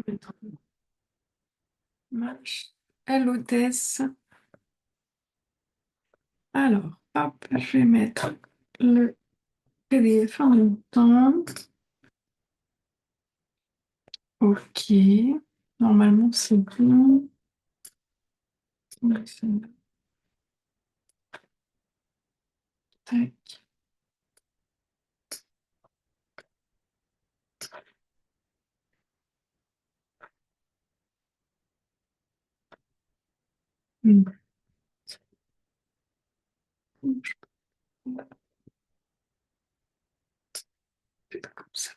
vais mettre match. Hello Tess. Alors, hop, je vais mettre le PDF en même temps. Ok. Normalement, c'est bon. Tac. Hmm. C'est pas comme ça.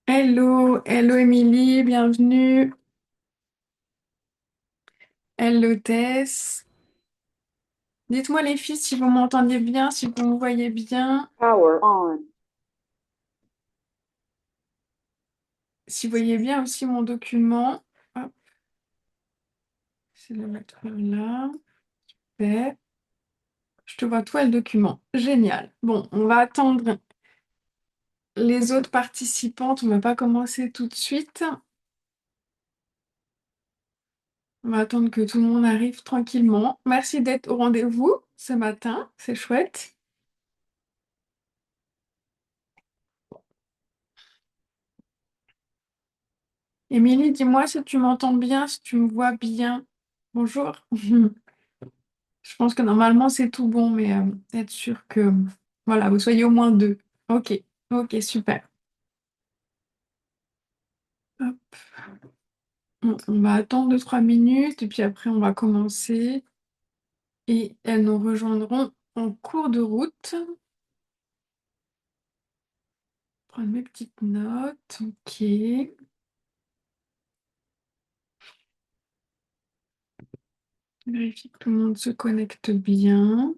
Hello, hello Émilie, bienvenue. Hello Tess. Dites-moi les filles si vous m'entendez bien, si vous me voyez bien, Power on. si vous voyez bien aussi mon document. Hop, je vais le mettre là. Super. Je te vois toi le document. Génial. Bon, on va attendre les autres participantes. On ne va pas commencer tout de suite. On va attendre que tout le monde arrive tranquillement. Merci d'être au rendez-vous ce matin. C'est chouette. Émilie, dis-moi si tu m'entends bien, si tu me vois bien. Bonjour. Je pense que normalement c'est tout bon, mais être sûr que voilà, vous soyez au moins deux. Ok, ok, super. Hop. On va attendre 2, 3 minutes et puis après on va commencer et elles nous rejoindront en cours de route. Prendre mes petites notes. Ok. Vérifier que tout le monde se connecte bien.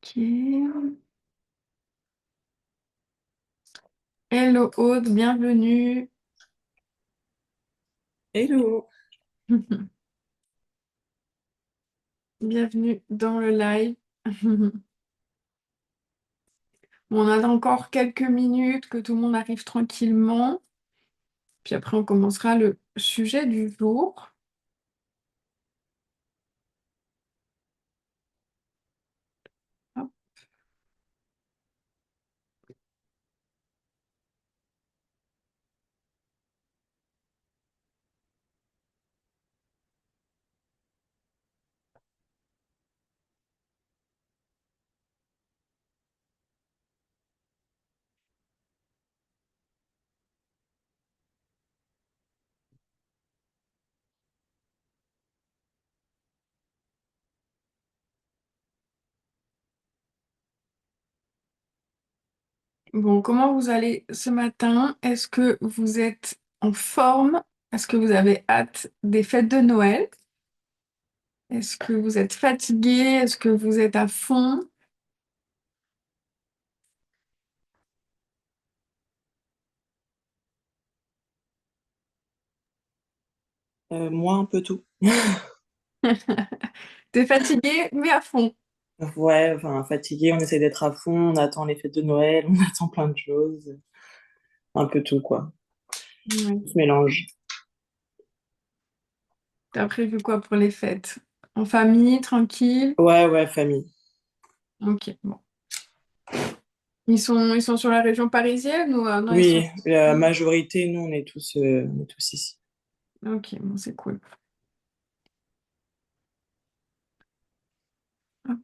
Ok. Hello Aude, bienvenue. Hello. Bienvenue dans le live. On a encore quelques minutes que tout le monde arrive tranquillement. Puis après, on commencera le sujet du jour. Hop. Bon, comment vous allez ce matin? Est-ce que vous êtes en forme? Est-ce que vous avez hâte des fêtes de Noël? Est-ce que vous êtes fatigué? Est-ce que vous êtes à fond? Moi, un peu tout. T'es fatigué, mais à fond. Ouais, enfin, fatigué, on essaie d'être à fond, on attend les fêtes de Noël, on attend plein de choses. Un peu tout, quoi. Ouais. On se mélange. T'as prévu quoi pour les fêtes? En famille, tranquille? Ouais, ouais, famille. Ok, bon. Ils sont sur la région parisienne ou non, ils sont... Oui, la majorité, nous, on est tous ici. Ok, bon, c'est cool. Hop.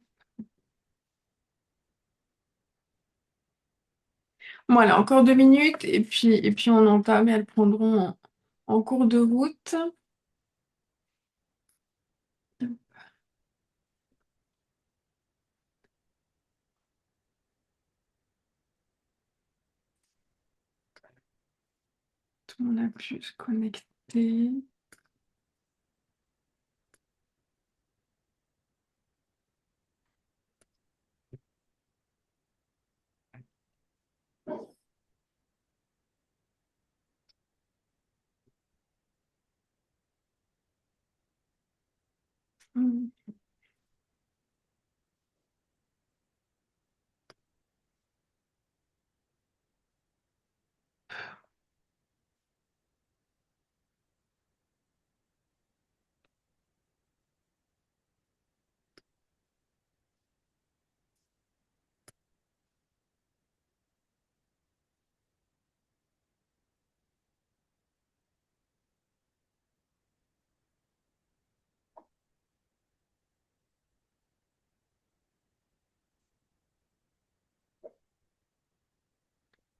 Bon, allez, encore 2 minutes et puis on entame et elles prendront en cours de route. Tout le monde a pu se connecter. Hmm.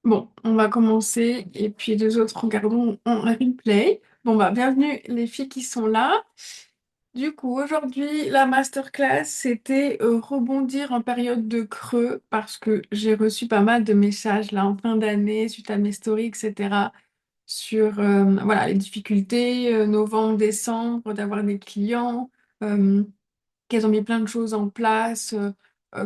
Bon, on va commencer et puis les autres regardons en replay. Bon, bah, bienvenue les filles qui sont là. Du coup, aujourd'hui, la masterclass, c'était rebondir en période de creux parce que j'ai reçu pas mal de messages là en fin d'année suite à mes stories, etc. sur voilà, les difficultés, novembre, décembre, d'avoir des clients. euh, Qu'elles ont mis plein de choses en place,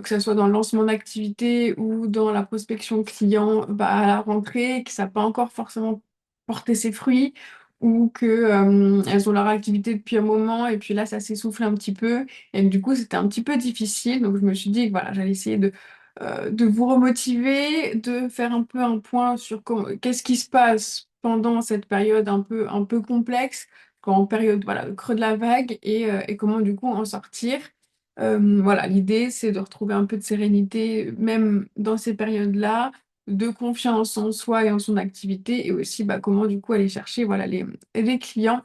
que ce soit dans le lancement d'activité ou dans la prospection client bah, à la rentrée, que ça n'a pas encore forcément porté ses fruits, ou que elles ont leur activité depuis un moment et puis là ça s'essouffle un petit peu. Et du coup c'était un petit peu difficile. Donc je me suis dit que voilà, j'allais essayer de vous remotiver, de faire un peu un point sur qu'est-ce qui se passe pendant cette période un peu complexe en période voilà, creux de la vague et comment du coup en sortir. Voilà, l'idée c'est de retrouver un peu de sérénité même dans ces périodes-là, de confiance en soi et en son activité et aussi bah, comment du coup aller chercher voilà, les clients.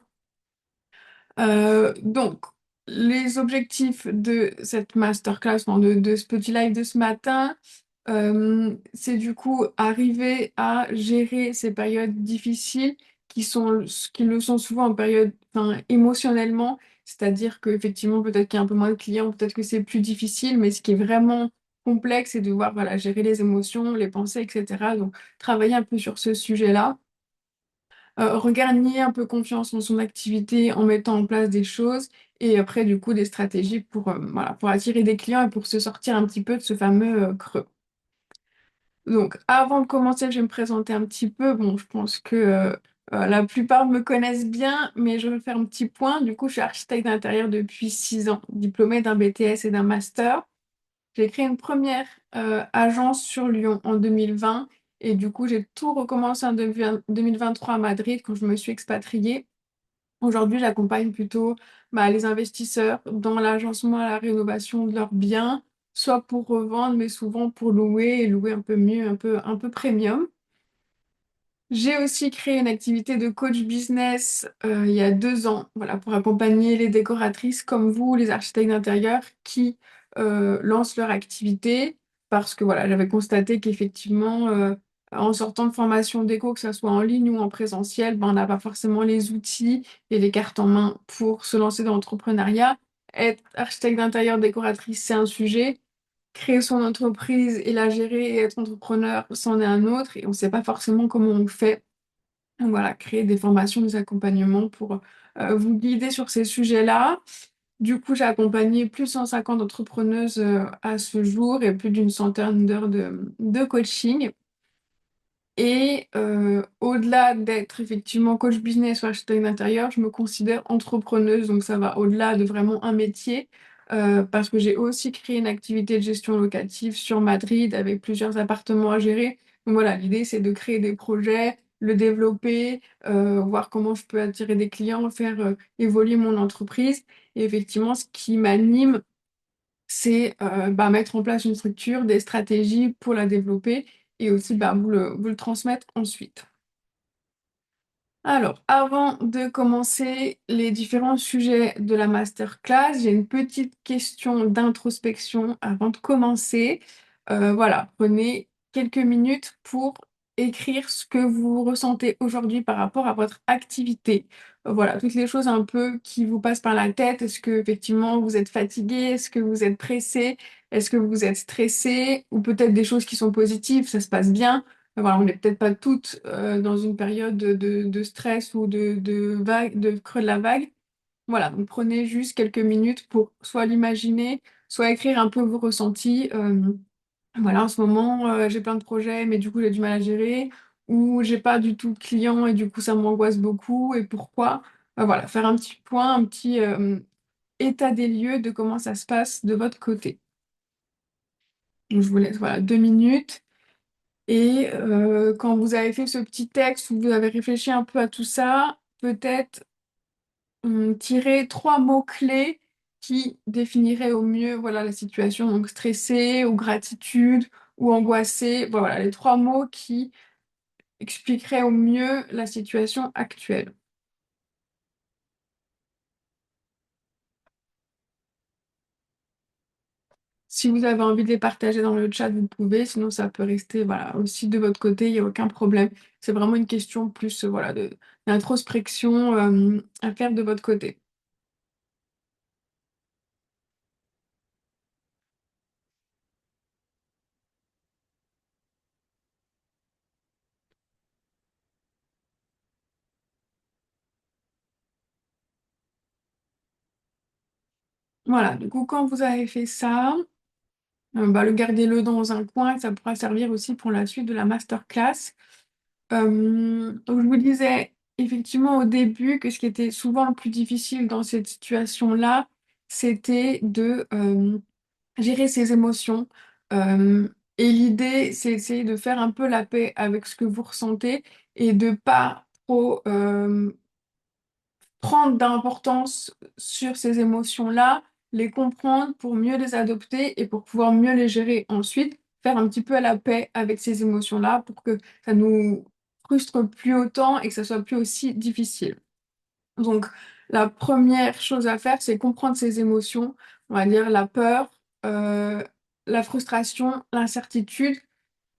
Donc, les objectifs de cette masterclass, enfin, de ce petit live de ce matin, c'est du coup arriver à gérer ces périodes difficiles qui le sont souvent en période, enfin, émotionnellement, c'est-à-dire qu'effectivement, peut-être qu'il y a un peu moins de clients, peut-être que c'est plus difficile, mais ce qui est vraiment complexe, c'est de voir voilà, gérer les émotions, les pensées, etc. Donc, travailler un peu sur ce sujet-là regagner un peu confiance en son activité en mettant en place des choses et après du coup des stratégies pour, voilà, pour attirer des clients et pour se sortir un petit peu de ce fameux creux. Donc avant de commencer, je vais me présenter un petit peu. Bon, je pense que la plupart me connaissent bien, mais je vais faire un petit point. Du coup, je suis architecte d'intérieur depuis 6 ans, diplômée d'un BTS et d'un master. J'ai créé une première agence sur Lyon en 2020 et du coup, j'ai tout recommencé en 2023 à Madrid quand je me suis expatriée. Aujourd'hui, j'accompagne plutôt bah, les investisseurs dans l'agencement et la rénovation de leurs biens, soit pour revendre, mais souvent pour louer et louer un peu mieux, un peu premium. J'ai aussi créé une activité de coach business il y a 2 ans, voilà, pour accompagner les décoratrices comme vous, les architectes d'intérieur qui lancent leur activité parce que voilà, j'avais constaté qu'effectivement, en sortant de formation déco, que ce soit en ligne ou en présentiel, ben, on n'a pas forcément les outils et les cartes en main pour se lancer dans l'entrepreneuriat. Être architecte d'intérieur, décoratrice, c'est un sujet. Créer son entreprise et la gérer et être entrepreneur, c'en est un autre et on ne sait pas forcément comment on le fait. Donc voilà, créer des formations, des accompagnements pour vous guider sur ces sujets-là. Du coup, j'ai accompagné plus de 150 entrepreneuses à ce jour et plus d'une centaine d'heures de coaching. Et au-delà d'être effectivement coach business ou architecte d'intérieur, je me considère entrepreneuse, donc ça va au-delà de vraiment un métier, parce que j'ai aussi créé une activité de gestion locative sur Madrid avec plusieurs appartements à gérer. Donc voilà, l'idée c'est de créer des projets, le développer, voir comment je peux attirer des clients, faire évoluer mon entreprise. Et effectivement, ce qui m'anime, c'est bah, mettre en place une structure, des stratégies pour la développer et aussi bah, vous le transmettre ensuite. Alors, avant de commencer les différents sujets de la masterclass, j'ai une petite question d'introspection avant de commencer. Voilà, prenez quelques minutes pour écrire ce que vous ressentez aujourd'hui par rapport à votre activité. Voilà, toutes les choses un peu qui vous passent par la tête. Est-ce que effectivement vous êtes fatigué? Est-ce que vous êtes pressé? Est-ce que vous êtes stressé? Ou peut-être des choses qui sont positives, ça se passe bien. Voilà, on n'est peut-être pas toutes dans une période de stress ou de vague, de creux de la vague. Voilà, donc prenez juste quelques minutes pour soit l'imaginer, soit écrire un peu vos ressentis. Voilà, en ce moment, j'ai plein de projets, mais du coup, j'ai du mal à gérer, ou j'ai pas du tout de clients et du coup, ça m'angoisse beaucoup. Et pourquoi? Voilà, faire un petit point, un petit état des lieux de comment ça se passe de votre côté. Donc, je vous laisse, voilà, 2 minutes. Et quand vous avez fait ce petit texte, où vous avez réfléchi un peu à tout ça, peut-être tirer 3 mots-clés qui définiraient au mieux voilà, la situation, donc stressé ou gratitude ou angoissé. Voilà, les 3 mots qui expliqueraient au mieux la situation actuelle. Si vous avez envie de les partager dans le chat, vous pouvez, sinon ça peut rester voilà, aussi de votre côté, il n'y a aucun problème. C'est vraiment une question plus voilà, d'introspection à faire de votre côté. Voilà, du coup, quand vous avez fait ça, le gardez-le dans un coin, ça pourra servir aussi pour la suite de la masterclass. Donc je vous disais effectivement au début que ce qui était souvent le plus difficile dans cette situation-là, c'était de gérer ses émotions. Euh, et l'idée, c'est d'essayer de faire un peu la paix avec ce que vous ressentez et de pas trop prendre d'importance sur ces émotions-là, les comprendre pour mieux les adopter et pour pouvoir mieux les gérer ensuite, faire un petit peu à la paix avec ces émotions-là pour que ça nous frustre plus autant et que ça soit plus aussi difficile. Donc, la première chose à faire, c'est comprendre ces émotions, on va dire la peur, euh, la frustration, l'incertitude,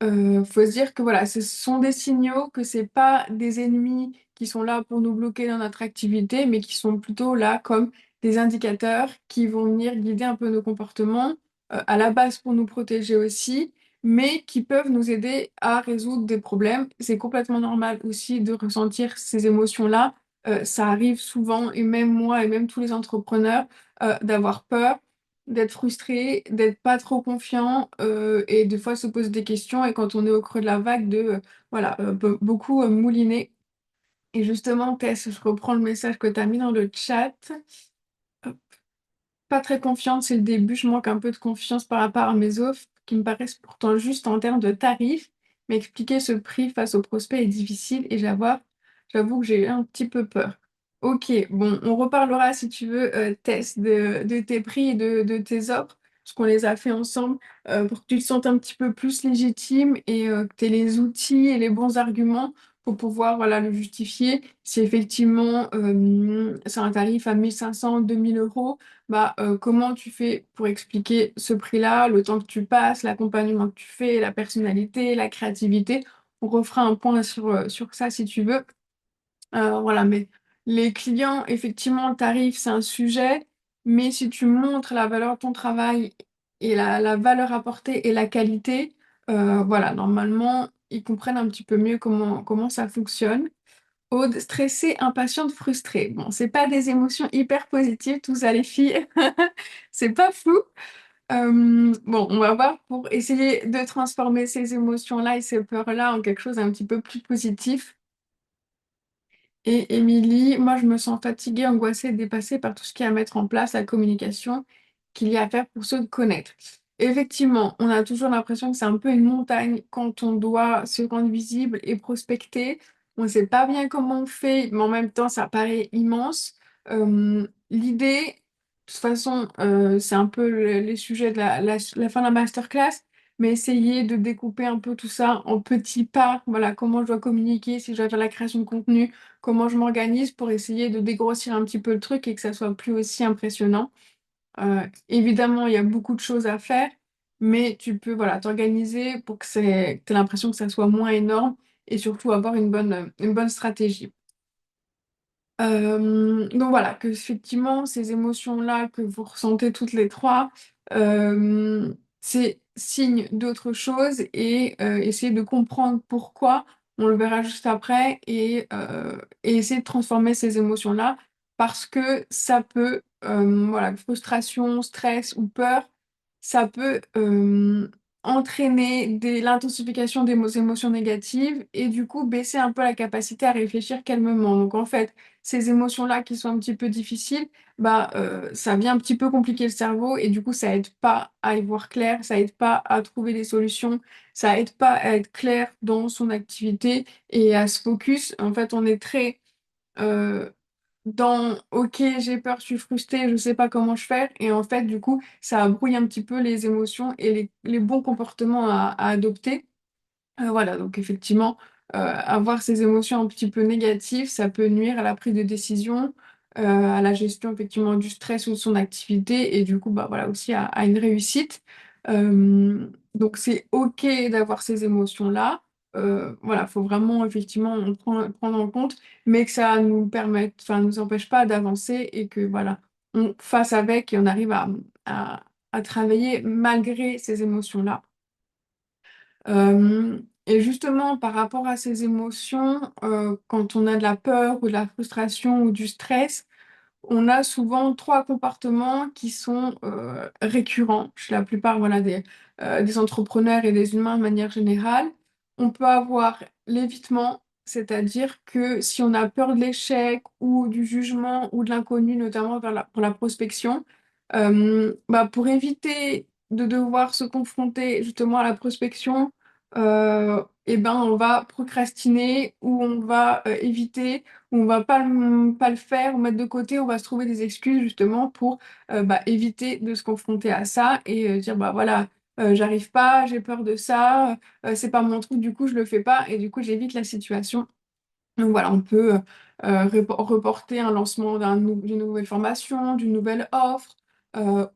faut se dire que voilà, ce sont des signaux, que c'est pas des ennemis qui sont là pour nous bloquer dans notre activité, mais qui sont plutôt là comme des indicateurs qui vont venir guider un peu nos comportements, à la base pour nous protéger aussi, mais qui peuvent nous aider à résoudre des problèmes. C'est complètement normal aussi de ressentir ces émotions-là. Ça arrive souvent, et même moi, et même tous les entrepreneurs, d'avoir peur d'être frustré, d'être pas trop confiant et des fois se poser des questions et quand on est au creux de la vague de voilà beaucoup mouliner. Et justement, Tess, je reprends le message que tu as mis dans le chat. Pas très confiante, c'est le début. Je manque un peu de confiance par rapport à mes offres, qui me paraissent pourtant justes en termes de tarifs. Mais expliquer ce prix face aux prospects est difficile et j'avoue que j'ai eu un petit peu peur. Ok, bon, on reparlera si tu veux, Tess, de tes prix et de tes offres, parce qu'on les a fait ensemble, pour que tu te sentes un petit peu plus légitime et que tu aies les outils et les bons arguments pour pouvoir voilà, le justifier. Si effectivement c'est un tarif à 1500, 2000 euros, comment tu fais pour expliquer ce prix-là, le temps que tu passes, l'accompagnement que tu fais, la personnalité, la créativité. On refera un point sur ça si tu veux. Voilà, mais les clients, effectivement, le tarif, c'est un sujet, mais si tu montres la valeur de ton travail et la valeur apportée et la qualité, voilà, normalement, ils comprennent un petit peu mieux comment ça fonctionne. Aude, stressée, impatiente, frustrée. Bon, c'est pas des émotions hyper positives, tout ça, les filles. C'est pas fou. Bon, on va voir pour essayer de transformer ces émotions-là et ces peurs-là en quelque chose d'un petit peu plus positif. Et Émilie, moi je me sens fatiguée, angoissée, dépassée par tout ce qu'il y a à mettre en place, la communication qu'il y a à faire pour se connaître. Effectivement, on a toujours l'impression que c'est un peu une montagne quand on doit se rendre visible et prospecter. On ne sait pas bien comment on fait, mais en même temps ça paraît immense. L'idée, de toute façon, c'est un peu les sujets de la fin de la masterclass, mais essayer de découper un peu tout ça en petits pas. Voilà, comment je dois communiquer, si je dois faire la création de contenu, comment je m'organise pour essayer de dégrossir un petit peu le truc et que ça soit plus aussi impressionnant. Évidemment, il y a beaucoup de choses à faire, mais tu peux voilà, t'organiser pour que tu l'impression que ça soit moins énorme et surtout avoir une bonne stratégie. Donc voilà, que effectivement, ces émotions-là que vous ressentez toutes les trois, c'est signe d'autre chose et essayer de comprendre pourquoi, on le verra juste après, et essayer de transformer ces émotions-là parce que ça peut, voilà, frustration, stress ou peur, ça peut entraîner l'intensification des émotions négatives et du coup baisser un peu la capacité à réfléchir calmement. Donc en fait, ces émotions-là qui sont un petit peu difficiles, ça vient un petit peu compliquer le cerveau et du coup, ça aide pas à y voir clair, ça aide pas à trouver des solutions, ça aide pas à être clair dans son activité et à se focus. En fait, on est très euh, dans OK, j'ai peur, je suis frustrée, je sais pas comment je fais. Et en fait, du coup, ça brouille un petit peu les émotions et les bons comportements à adopter. Voilà, donc effectivement, avoir ces émotions un petit peu négatives, ça peut nuire à la prise de décision, à la gestion effectivement du stress ou de son activité et du coup, bah, voilà, aussi à une réussite. Donc c'est OK d'avoir ces émotions-là. Voilà, faut vraiment effectivement prendre en compte, mais que ça nous permette, enfin, nous empêche pas d'avancer et que voilà, on fasse avec et on arrive à travailler malgré ces émotions-là. Et justement, par rapport à ces émotions, quand on a de la peur ou de la frustration ou du stress, on a souvent trois comportements qui sont récurrents chez la plupart voilà, des entrepreneurs et des humains de manière générale. On peut avoir l'évitement, c'est-à-dire que si on a peur de l'échec ou du jugement ou de l'inconnu, notamment pour la prospection, pour éviter de devoir se confronter justement à la prospection, on va procrastiner ou on va éviter on va pas le faire ou mettre de côté, on va se trouver des excuses justement pour éviter de se confronter à ça et dire bah voilà, j'arrive pas, j'ai peur de ça, c'est pas mon truc, du coup je le fais pas et du coup j'évite la situation. Donc voilà, on peut reporter un lancement d'une nouvelle formation, d'une nouvelle offre,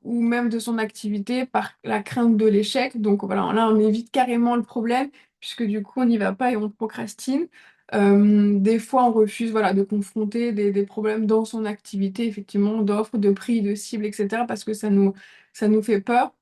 ou même de son activité par la crainte de l'échec. Donc voilà, là on évite carrément le problème, puisque du coup on n'y va pas et on procrastine. Des fois on refuse voilà, de confronter des problèmes dans son activité, effectivement, d'offres, de prix, de cibles, etc., parce que ça nous fait peur.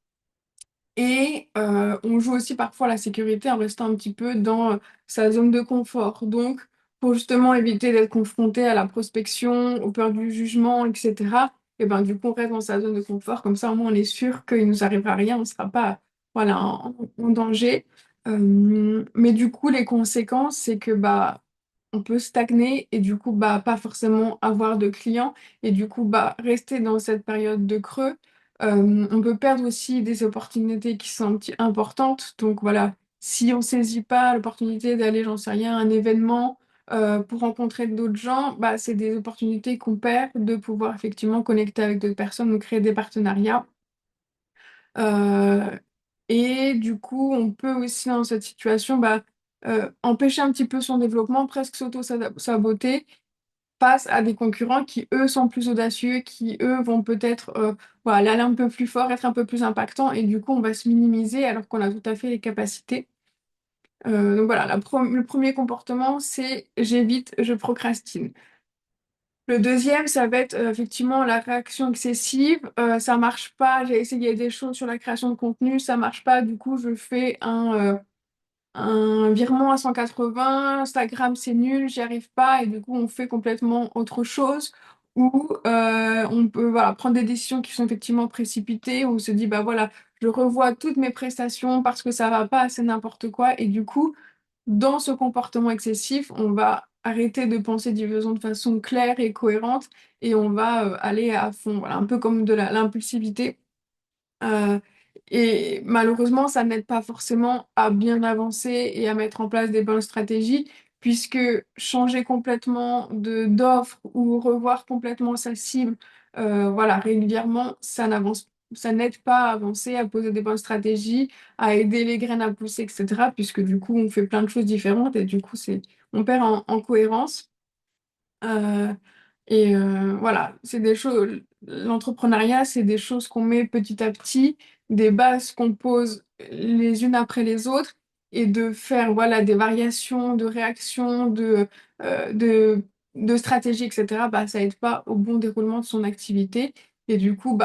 Et on joue aussi parfois la sécurité en restant un petit peu dans sa zone de confort. Donc, pour justement éviter d'être confronté à la prospection, aux peurs du jugement, etc., et ben, du coup, on reste dans sa zone de confort. Comme ça, au moins, on est sûr qu'il ne nous arrivera rien, on ne sera pas voilà, en danger. Mais du coup, les conséquences, c'est que on peut stagner et du coup, pas forcément avoir de clients et du coup, rester dans cette période de creux. On peut perdre aussi des opportunités qui sont un petit importantes. Donc voilà, si on saisit pas l'opportunité d'aller, j'en sais rien, à un événement pour rencontrer d'autres gens, c'est des opportunités qu'on perd de pouvoir effectivement connecter avec d'autres personnes ou créer des partenariats. Euh, et du coup, on peut aussi dans cette situation empêcher un petit peu son développement, presque s'auto-saboter face à des concurrents qui, eux, sont plus audacieux, qui, eux, vont peut-être voilà, aller un peu plus fort, être un peu plus impactants, et du coup, on va se minimiser alors qu'on a tout à fait les capacités. Donc voilà, le premier comportement, c'est j'évite, je procrastine. Le deuxième, ça va être effectivement la réaction excessive. Ça marche pas, j'ai essayé des choses sur la création de contenu, ça marche pas, du coup, je fais un virement à 180, Instagram c'est nul, j'y arrive pas et du coup on fait complètement autre chose. Ou on peut voilà, prendre des décisions qui sont effectivement précipitées, où on se dit bah voilà, je revois toutes mes prestations parce que ça va pas, c'est n'importe quoi. Et du coup, dans ce comportement excessif, on va arrêter de penser de façon claire et cohérente et on va aller à fond. Voilà, un peu comme de l'impulsivité. Euh, et malheureusement, ça n'aide pas forcément à bien avancer et à mettre en place des bonnes stratégies, puisque changer complètement d'offre ou revoir complètement sa cible, voilà, régulièrement, ça n'aide pas à avancer, à poser des bonnes stratégies, à aider les graines à pousser, etc. Puisque du coup, on fait plein de choses différentes et du coup, on perd en cohérence. Euh, Et voilà, c'est des choses, l'entrepreneuriat, c'est des choses qu'on met petit à petit, des bases qu'on pose les unes après les autres, et de faire voilà, des variations de réactions, euh, de, de stratégies, etc., bah, ça aide pas au bon déroulement de son activité. Et du coup,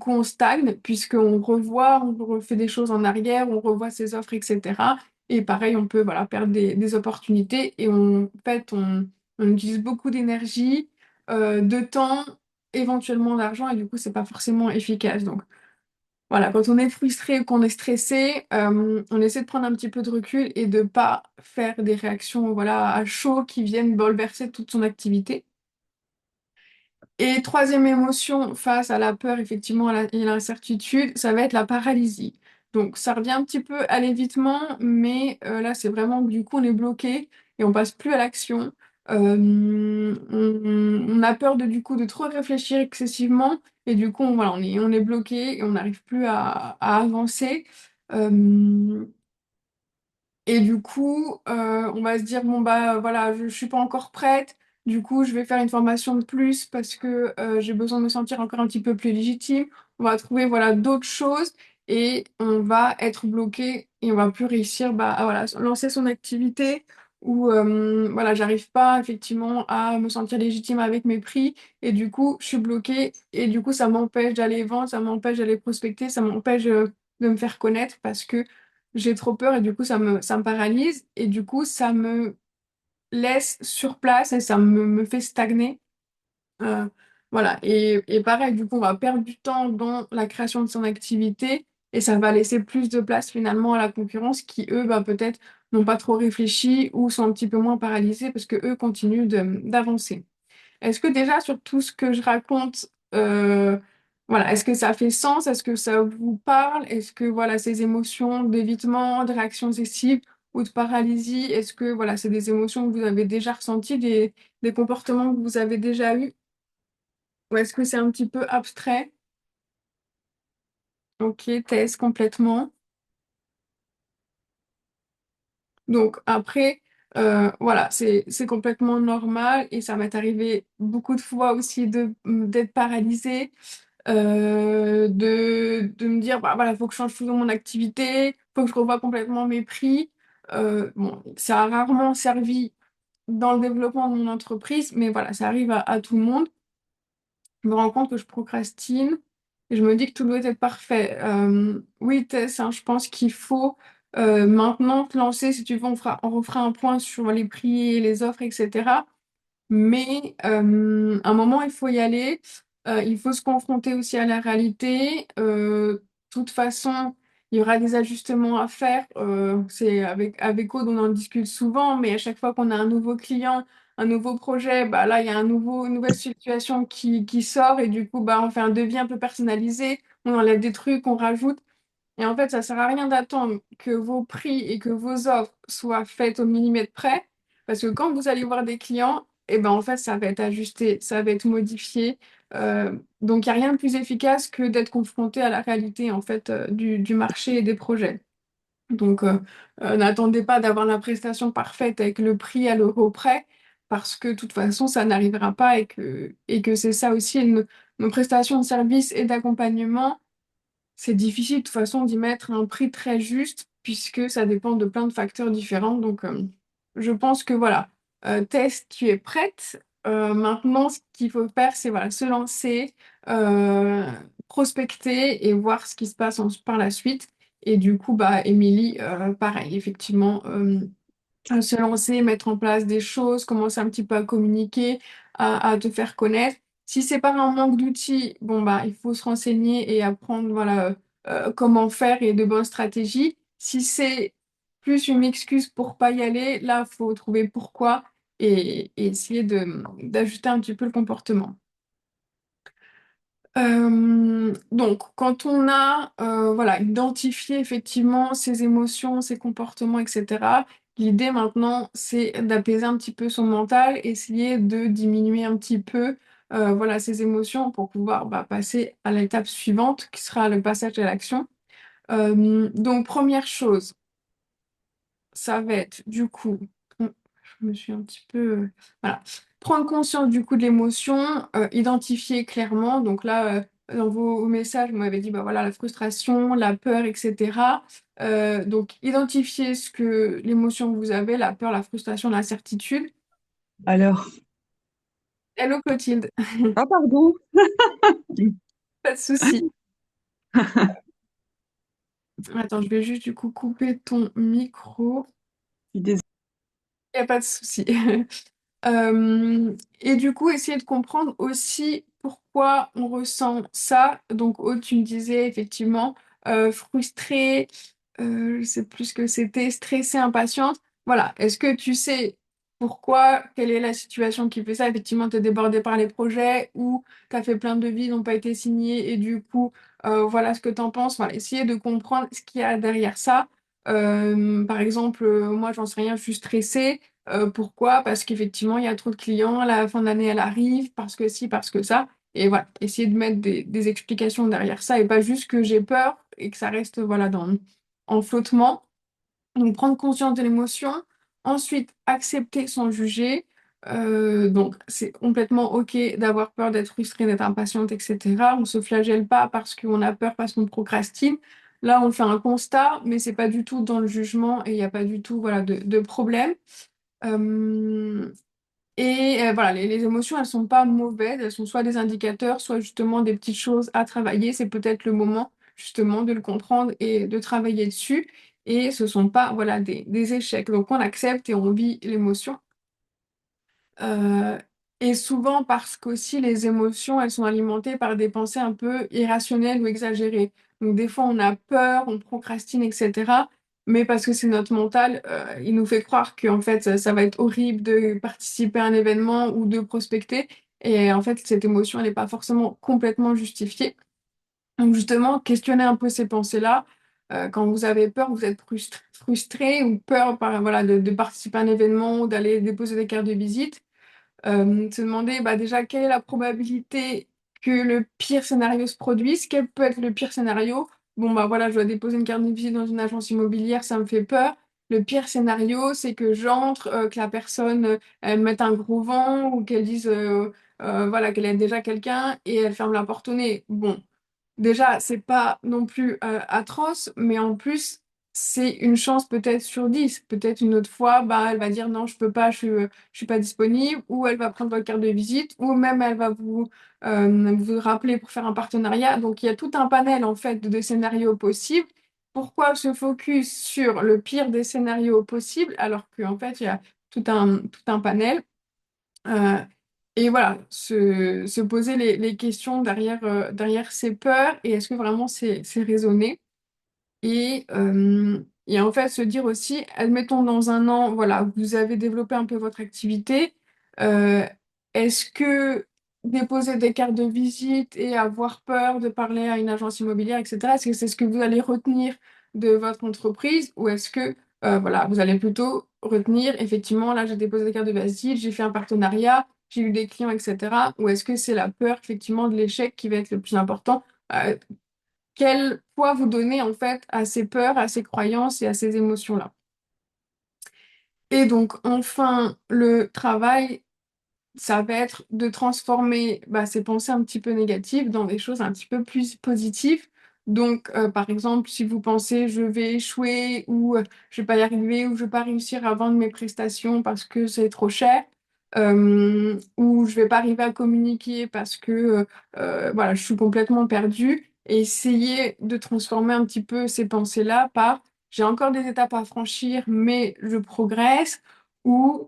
on stagne, puisqu'on revoit, on refait des choses en arrière, on revoit ses offres, etc. Et pareil, on peut voilà, perdre des opportunités, et en fait, on utilise beaucoup d'énergie, de temps, éventuellement d'argent, et du coup, c'est pas forcément efficace. Donc voilà, quand on est frustré ou qu'on est stressé, on essaie de prendre un petit peu de recul et de pas faire des réactions voilà, à chaud qui viennent bouleverser toute son activité. Et troisième émotion face à la peur, effectivement, et à l'incertitude, ça va être la paralysie. Donc ça revient un petit peu à l'évitement, mais là c'est vraiment que du coup on est bloqué et on passe plus à l'action. On a peur de du coup de trop réfléchir excessivement et du coup voilà, on est bloqué et on n'arrive plus à avancer. Euh, et du coup, on va se dire, bon, bah voilà, je suis pas encore prête. Du coup, je vais faire une formation de plus parce que j'ai besoin de me sentir encore un petit peu plus légitime. On va trouver voilà, d'autres choses et on va être bloqué et on va plus réussir bah, à voilà, lancer son activité ou voilà, j'arrive pas effectivement à me sentir légitime avec mes prix et du coup, je suis bloquée et du coup, ça m'empêche d'aller vendre, ça m'empêche d'aller prospecter, ça m'empêche de me faire connaître parce que j'ai trop peur et du coup ça me paralyse et du coup ça me laisse sur place et me fait stagner. Euh, voilà, et pareil, du coup on va perdre du temps dans la création de son activité et ça va laisser plus de place finalement à la concurrence qui eux bah, peut-être n'ont pas trop réfléchi ou sont un petit peu moins paralysés parce que eux continuent d'avancer. Est-ce que déjà sur tout ce que je raconte, voilà, est-ce que ça fait sens? Est-ce que ça vous parle? Est-ce que voilà, ces émotions d'évitement, de réaction excessive ou de paralysie, est-ce que voilà, c'est des émotions que vous avez déjà ressenties, des comportements que vous avez déjà eus? Ou est-ce que c'est un petit peu abstrait? Ok, thèse complètement. Donc après, voilà, c'est complètement normal et ça m'est arrivé beaucoup de fois aussi d'être paralysée. De me dire, bah, voilà, faut que je change tout dans mon activité, faut que je revoie complètement mes prix. Bon, ça a rarement servi dans le développement de mon entreprise, mais voilà, ça arrive à tout le monde. Je me rends compte que je procrastine et je me dis que tout doit être parfait. Oui, Tess, hein, je pense qu'il faut maintenant te lancer. Si tu veux, on refera un point sur les prix et les offres, etc. Mais à un moment, il faut y aller. Il faut se confronter aussi à la réalité. De toute façon, il y aura des ajustements à faire. C'est avec Aude, on en discute souvent, mais à chaque fois qu'on a un nouveau client, un nouveau projet, bah là, il y a une nouvelle situation qui sort et du coup, bah, on fait un devis un peu personnalisé. On enlève des trucs, on rajoute. Et en fait, ça sert à rien d'attendre que vos prix et que vos offres soient faites au millimètre près, parce que quand vous allez voir des clients, et ben en fait, ça va être ajusté, ça va être modifié. Donc, il n'y a rien de plus efficace que d'être confronté à la réalité en fait du marché et des projets. Donc, n'attendez pas d'avoir la prestation parfaite avec le prix à l'euro près, parce que de toute façon, ça n'arrivera pas et que c'est ça aussi, nos prestations de services et d'accompagnement c'est difficile de toute façon d'y mettre un prix très juste puisque ça dépend de plein de facteurs différents. Donc, je pense que voilà, Tess, tu es prête. Maintenant, ce qu'il faut faire, c'est voilà, se lancer, euh, prospecter et voir ce qui se passe par la suite. Et du coup, bah, Émilie, pareil, effectivement, se lancer, mettre en place des choses, commencer un petit peu à communiquer, à te faire connaître. Si c'est par un manque d'outils, bon bah il faut se renseigner et apprendre voilà comment faire et de bonnes stratégies. Si c'est plus une excuse pour pas y aller, là faut trouver pourquoi et essayer de d'ajuster un petit peu le comportement. Donc, quand on a voilà, identifié effectivement ses émotions, ses comportements, etc., l'idée maintenant, c'est d'apaiser un petit peu son mental, essayer de diminuer un petit peu voilà, ses émotions pour pouvoir bah, passer à l'étape suivante, qui sera le passage à l'action. Donc, première chose, ça va être du coup, je me suis un petit peu... voilà. prendre conscience du coup de l'émotion, identifier clairement. Donc là, dans vos messages, vous m'avez dit, bah voilà, la frustration, la peur, etc. Donc, identifier ce que l'émotion que vous avez, la peur, la frustration, l'incertitude. Alors, Hello Clotilde, ah pardon, pas de souci. Attends, je vais juste du coup couper ton micro. je suis désolée. Il n'y a pas de souci. Et du coup, essayer de comprendre aussi pourquoi on ressent ça. Donc, Aude, tu me disais effectivement frustré, je sais plus ce que c'était, stressé, impatiente. Voilà. Est-ce que tu sais pourquoi, quelle est la situation qui fait ça? Effectivement, tu es débordé par les projets ou tu as fait plein de devis qui n'ont pas été signés et du coup, voilà ce que tu en penses. Voilà. Essayer de comprendre ce qu'il y a derrière ça. Par exemple, moi, j'en sais rien, je suis stressée. Pourquoi? Parce qu'effectivement, il y a trop de clients, la fin d'année, elle arrive, parce que si, parce que ça. Et voilà, essayer de mettre des explications derrière ça et pas juste que j'ai peur et que ça reste voilà, en flottement. Donc, prendre conscience de l'émotion, ensuite accepter sans juger. Donc, c'est complètement OK d'avoir peur, d'être frustré, d'être impatiente, etc. On ne se flagelle pas parce qu'on a peur, parce qu'on procrastine. Là, on fait un constat, mais c'est pas du tout dans le jugement et il n'y a pas du tout voilà, de problème. Euh, voilà, les émotions, elles sont pas mauvaises, elles sont soit des indicateurs, soit justement des petites choses à travailler. C'est peut-être le moment justement de le comprendre et de travailler dessus. Et ce sont pas voilà, des échecs. Donc on accepte et on vit l'émotion. Euh, et souvent parce qu'aussi les émotions, elles sont alimentées par des pensées un peu irrationnelles ou exagérées. Donc des fois on a peur, on procrastine, etc. Mais parce que c'est notre mental, il nous fait croire qu'en fait ça va être horrible de participer à un événement ou de prospecter. Et en fait cette émotion, elle n'est pas forcément complètement justifiée. Donc justement, questionner un peu ces pensées-là. Quand vous avez peur, vous êtes frustré ou peur voilà, de participer à un événement ou d'aller déposer des cartes de visite. Se demander bah, déjà quelle est la probabilité que le pire scénario se produise, quel peut être le pire scénario. Bon, bah voilà, je dois déposer une carte de visite dans une agence immobilière, ça me fait peur. Le pire scénario, c'est que j'entre, que la personne elle mette un gros vent ou qu'elle dise voilà, qu'elle aide déjà quelqu'un et elle ferme la porte au nez. Bon, déjà, c'est pas non plus atroce, mais en plus, c'est une chance peut-être sur 10. Peut-être une autre fois, bah, elle va dire non, je peux pas, je suis pas disponible, ou elle va prendre votre carte de visite, ou même elle va vous rappeler pour faire un partenariat. Donc, il y a tout un panel en fait de scénarios possibles. Pourquoi se focus sur le pire des scénarios possibles alors qu'en fait, il y a tout un panel? Euh, et voilà, se poser les questions derrière ces peurs et est-ce que vraiment c'est raisonné? Et en fait, se dire aussi, admettons dans un an, voilà, vous avez développé un peu votre activité, euh, est-ce que déposer des cartes de visite et avoir peur de parler à une agence immobilière, etc., est-ce que c'est ce que vous allez retenir de votre entreprise ou est-ce que voilà, vous allez plutôt retenir, effectivement, là j'ai déposé des cartes de visite, j'ai fait un partenariat, j'ai eu des clients, etc., ou est-ce que c'est la peur, effectivement, de l'échec qui va être le plus important? Quel poids vous donnez en fait à ces peurs, à ces croyances et à ces émotions-là. Et donc enfin, le travail, ça va être de transformer bah, ces pensées un petit peu négatives dans des choses un petit peu plus positives. Donc, par exemple, si vous pensez je vais échouer ou je vais pas y arriver ou je vais pas réussir à vendre mes prestations parce que c'est trop cher, ou je vais pas arriver à communiquer parce que voilà, je suis complètement perdue, et essayer de transformer un petit peu ces pensées-là par j'ai encore des étapes à franchir, mais je progresse, ou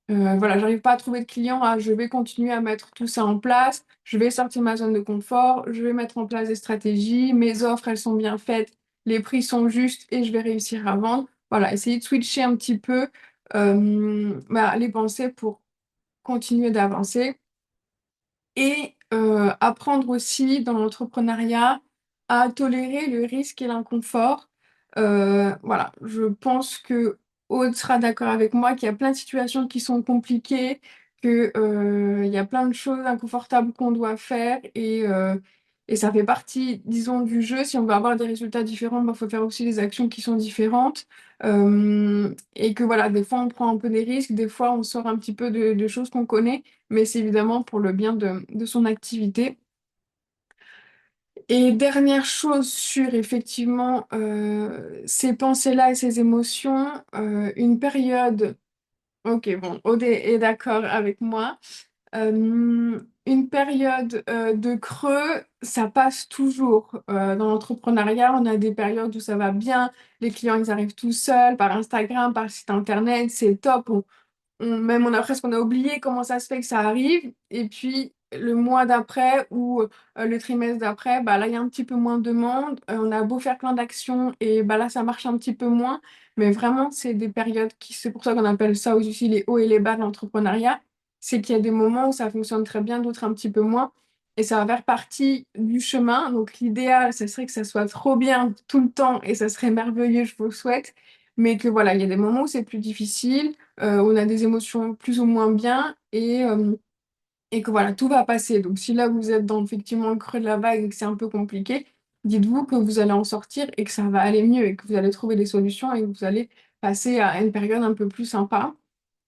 voilà, j'arrive pas à trouver de clients, ah, je vais continuer à mettre tout ça en place, je vais sortir ma zone de confort, je vais mettre en place des stratégies, mes offres, elles sont bien faites, les prix sont justes et je vais réussir à vendre. Voilà, essayer de switcher un petit peu bah, les pensées pour continuer d'avancer et apprendre aussi dans l'entrepreneuriat à tolérer le risque et l'inconfort. Voilà, je pense que Aude sera d'accord avec moi qu'il y a plein de situations qui sont compliquées, il y a plein de choses inconfortables qu'on doit faire Et ça fait partie, disons, du jeu. Si on veut avoir des résultats différents, il faut faire aussi des actions qui sont différentes. Et que voilà, des fois on prend un peu des risques, des fois on sort un petit peu de choses qu'on connaît, mais c'est évidemment pour le bien de son activité. Et dernière chose sur effectivement ces pensées-là et ces émotions, une période, ok, bon, Aude est d'accord avec moi. Une période de creux, ça passe toujours. Dans l'entrepreneuriat, on a des périodes où ça va bien, les clients ils arrivent tout seuls, par Instagram, par site internet, c'est top, même on a oublié comment ça se fait que ça arrive. Et puis le mois d'après ou le trimestre d'après, bah là il y a un petit peu moins de demande. On a beau faire plein d'actions et bah là ça marche un petit peu moins. Mais vraiment c'est des périodes qui, c'est pour ça qu'on appelle ça aussi les hauts et les bas de l'entrepreneuriat. C'est qu'il y a des moments où ça fonctionne très bien, d'autres un petit peu moins. Et ça va faire partie du chemin. Donc l'idéal, ce serait que ça soit trop bien tout le temps et ça serait merveilleux, je vous le souhaite. Mais que voilà, il y a des moments où c'est plus difficile, on a des émotions plus ou moins bien et que voilà, tout va passer. Donc si là vous êtes dans effectivement le creux de la vague et que c'est un peu compliqué, dites-vous que vous allez en sortir et que ça va aller mieux et que vous allez trouver des solutions et que vous allez passer à une période un peu plus sympa.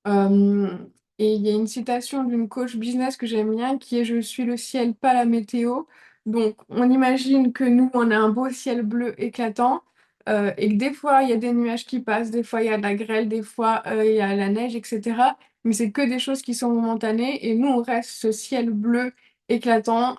Euh, et il y a une citation d'une coach business que j'aime bien qui est: «Je suis le ciel, pas la météo». Donc, on imagine que nous, on a un beau ciel bleu éclatant et que des fois, il y a des nuages qui passent, des fois, il y a de la grêle, des fois, il y a la neige, etc. Mais c'est que des choses qui sont momentanées et nous, on reste ce ciel bleu éclatant,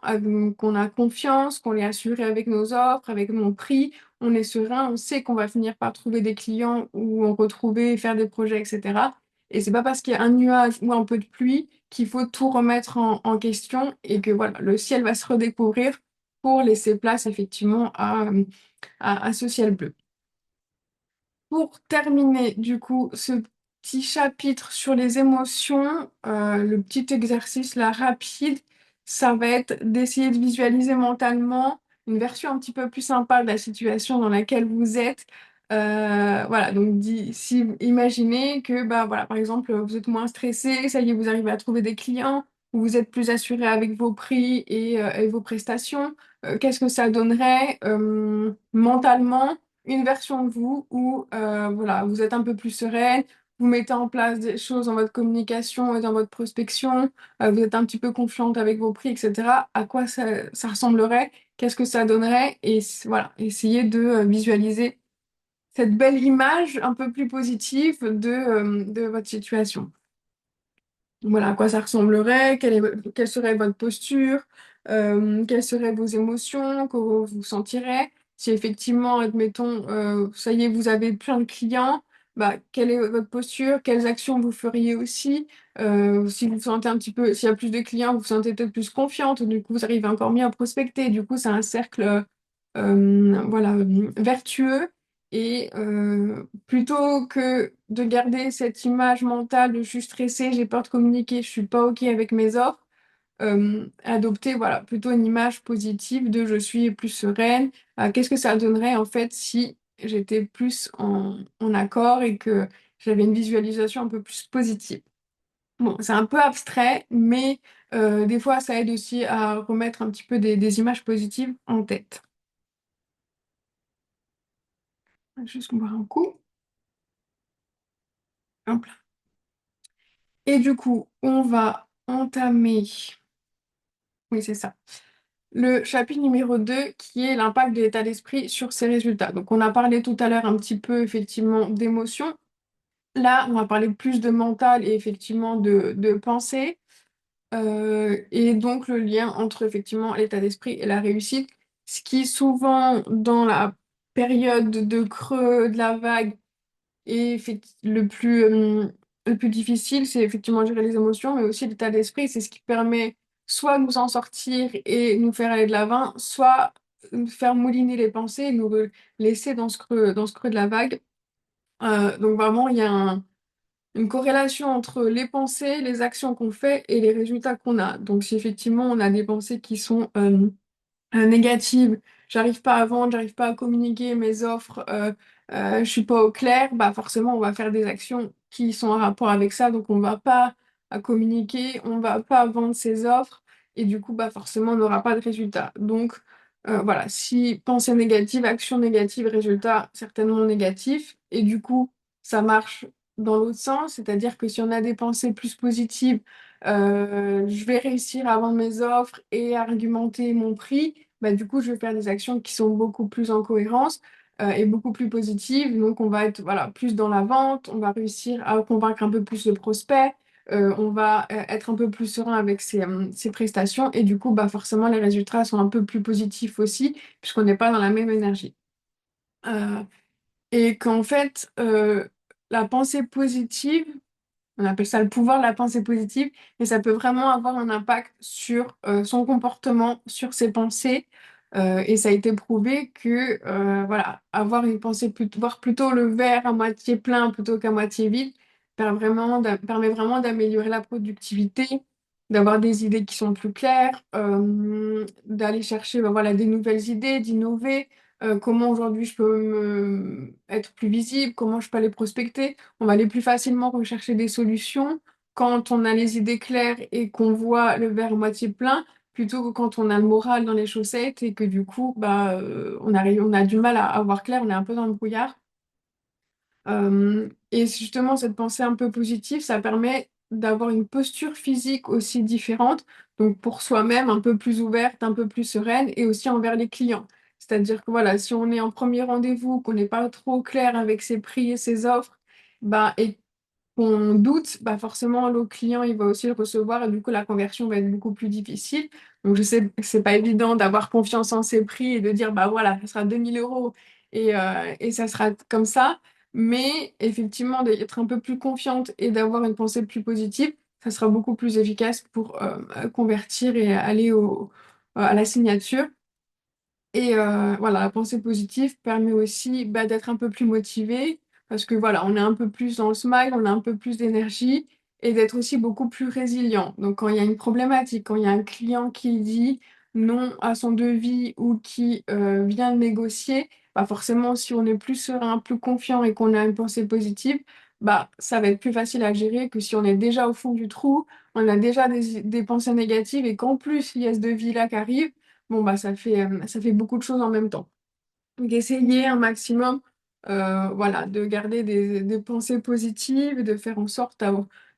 qu'on a confiance, qu'on est assuré avec nos offres, avec nos prix. On est serein, on sait qu'on va finir par trouver des clients ou en retrouver, faire des projets, etc. Et c'est pas parce qu'il y a un nuage ou un peu de pluie qu'il faut tout remettre en question et que voilà, le ciel va se redécouvrir pour laisser place effectivement à ce ciel bleu. Pour terminer, du coup, ce petit chapitre sur les émotions, le petit exercice là rapide, ça va être d'essayer de visualiser mentalement une version un petit peu plus sympa de la situation dans laquelle vous êtes. Voilà, donc si, imaginez que, bah, voilà, par exemple, vous êtes moins stressé, ça y est, vous arrivez à trouver des clients, ou vous êtes plus assuré avec vos prix et vos prestations. Qu'est-ce que ça donnerait mentalement? Une version de vous où voilà, vous êtes un peu plus sereine, vous mettez en place des choses dans votre communication et dans votre prospection, vous êtes un petit peu confiante avec vos prix, etc. À quoi ça ressemblerait? Qu'est-ce que ça donnerait? Et voilà, essayez de visualiser cette belle image un peu plus positive de votre situation. Voilà, à quoi ça ressemblerait, quelle serait votre posture, quelles seraient vos émotions, comment vous vous sentirez. Si effectivement, admettons, ça y est, vous avez plein de clients, bah, quelle est votre posture, quelles actions vous feriez aussi. Si vous sentez un petit peu, s'il y a plus de clients, vous vous sentez peut-être plus confiante, du coup, vous arrivez encore mieux à prospecter. Du coup, c'est un cercle voilà, vertueux. Et plutôt que de garder cette image mentale de je suis stressée, j'ai peur de communiquer, je suis pas OK avec mes offres, adopter voilà, plutôt une image positive de je suis plus sereine. Qu'est-ce que ça donnerait en fait si j'étais plus en accord et que j'avais une visualisation un peu plus positive. Bon, c'est un peu abstrait, mais des fois ça aide aussi à remettre un petit peu des images positives en tête. Juste boire un coup. Hop là. Et du coup, on va entamer, oui c'est ça, le chapitre numéro 2 qui est l'impact de l'état d'esprit sur ses résultats. Donc on a parlé tout à l'heure un petit peu effectivement d'émotion. Là, on va parler plus de mental et effectivement de pensée. Et donc le lien entre effectivement l'état d'esprit et la réussite. Ce qui souvent dans la période de creux de la vague et le plus difficile, c'est effectivement gérer les émotions, mais aussi l'état d'esprit. C'est ce qui permet soit de nous en sortir et nous faire aller de l'avant, soit nous faire mouliner les pensées et nous laisser dans ce creux de la vague. Donc vraiment, il y a une corrélation entre les pensées, les actions qu'on fait et les résultats qu'on a. Donc si effectivement on a des pensées qui sont négative, j'arrive pas à vendre, j'arrive pas à communiquer mes offres, je suis pas au clair, bah forcément on va faire des actions qui sont en rapport avec ça, donc on va pas à communiquer, on va pas vendre ses offres et du coup, bah, forcément, on n'aura pas de résultat. Donc, voilà, si pensée négative, action négative, résultat certainement négatif, et du coup, ça marche dans l'autre sens, c'est-à-dire que si on a des pensées plus positives, je vais réussir à vendre mes offres et à argumenter mon prix, bah, du coup, je vais faire des actions qui sont beaucoup plus en cohérence et beaucoup plus positives. Donc, on va être voilà, plus dans la vente, on va réussir à convaincre un peu plus le prospect, on va être un peu plus serein avec ses prestations et du coup, bah, forcément, les résultats sont un peu plus positifs aussi, puisqu'on n'est pas dans la même énergie. Euh, et qu'en fait, la pensée positive, on appelle ça le pouvoir de la pensée positive, et ça peut vraiment avoir un impact sur son comportement, sur ses pensées. Et ça a été prouvé que avoir une pensée voir plutôt le verre à moitié plein plutôt qu'à moitié vide permet vraiment d'améliorer la productivité, d'avoir des idées qui sont plus claires, d'aller chercher des nouvelles idées, d'innover. Comment aujourd'hui je peux être plus visible, comment je peux aller prospecter. On va aller plus facilement rechercher des solutions quand on a les idées claires et qu'on voit le verre à moitié plein, plutôt que quand on a le moral dans les chaussettes et que du coup, on a du mal à voir clair, on est un peu dans le brouillard. Et justement, cette pensée un peu positive, ça permet d'avoir une posture physique aussi différente, donc pour soi-même un peu plus ouverte, un peu plus sereine, et aussi envers les clients. C'est-à-dire que voilà, si on est en premier rendez-vous, qu'on n'est pas trop clair avec ses prix et ses offres, et qu'on doute, bah forcément, le client, il va aussi le recevoir et du coup, la conversion va être beaucoup plus difficile. Donc, je sais que c'est pas évident d'avoir confiance en ses prix et de dire, bah voilà, ça sera 2000 € et ça sera comme ça. Mais effectivement, d'être un peu plus confiante et d'avoir une pensée plus positive, ça sera beaucoup plus efficace pour convertir et aller à la signature. Et voilà, la pensée positive permet aussi d'être un peu plus motivé parce que voilà, on est un peu plus dans le smile, on a un peu plus d'énergie et d'être aussi beaucoup plus résilient. Donc quand il y a une problématique, quand il y a un client qui dit non à son devis ou qui vient de négocier, bah forcément si on est plus serein, plus confiant et qu'on a une pensée positive, bah ça va être plus facile à gérer que si on est déjà au fond du trou, on a déjà des pensées négatives et qu'en plus il y a ce devis-là qui arrive. Bon, bah, ça fait beaucoup de choses en même temps. Donc, essayer un maximum de garder des pensées positives, de faire en sorte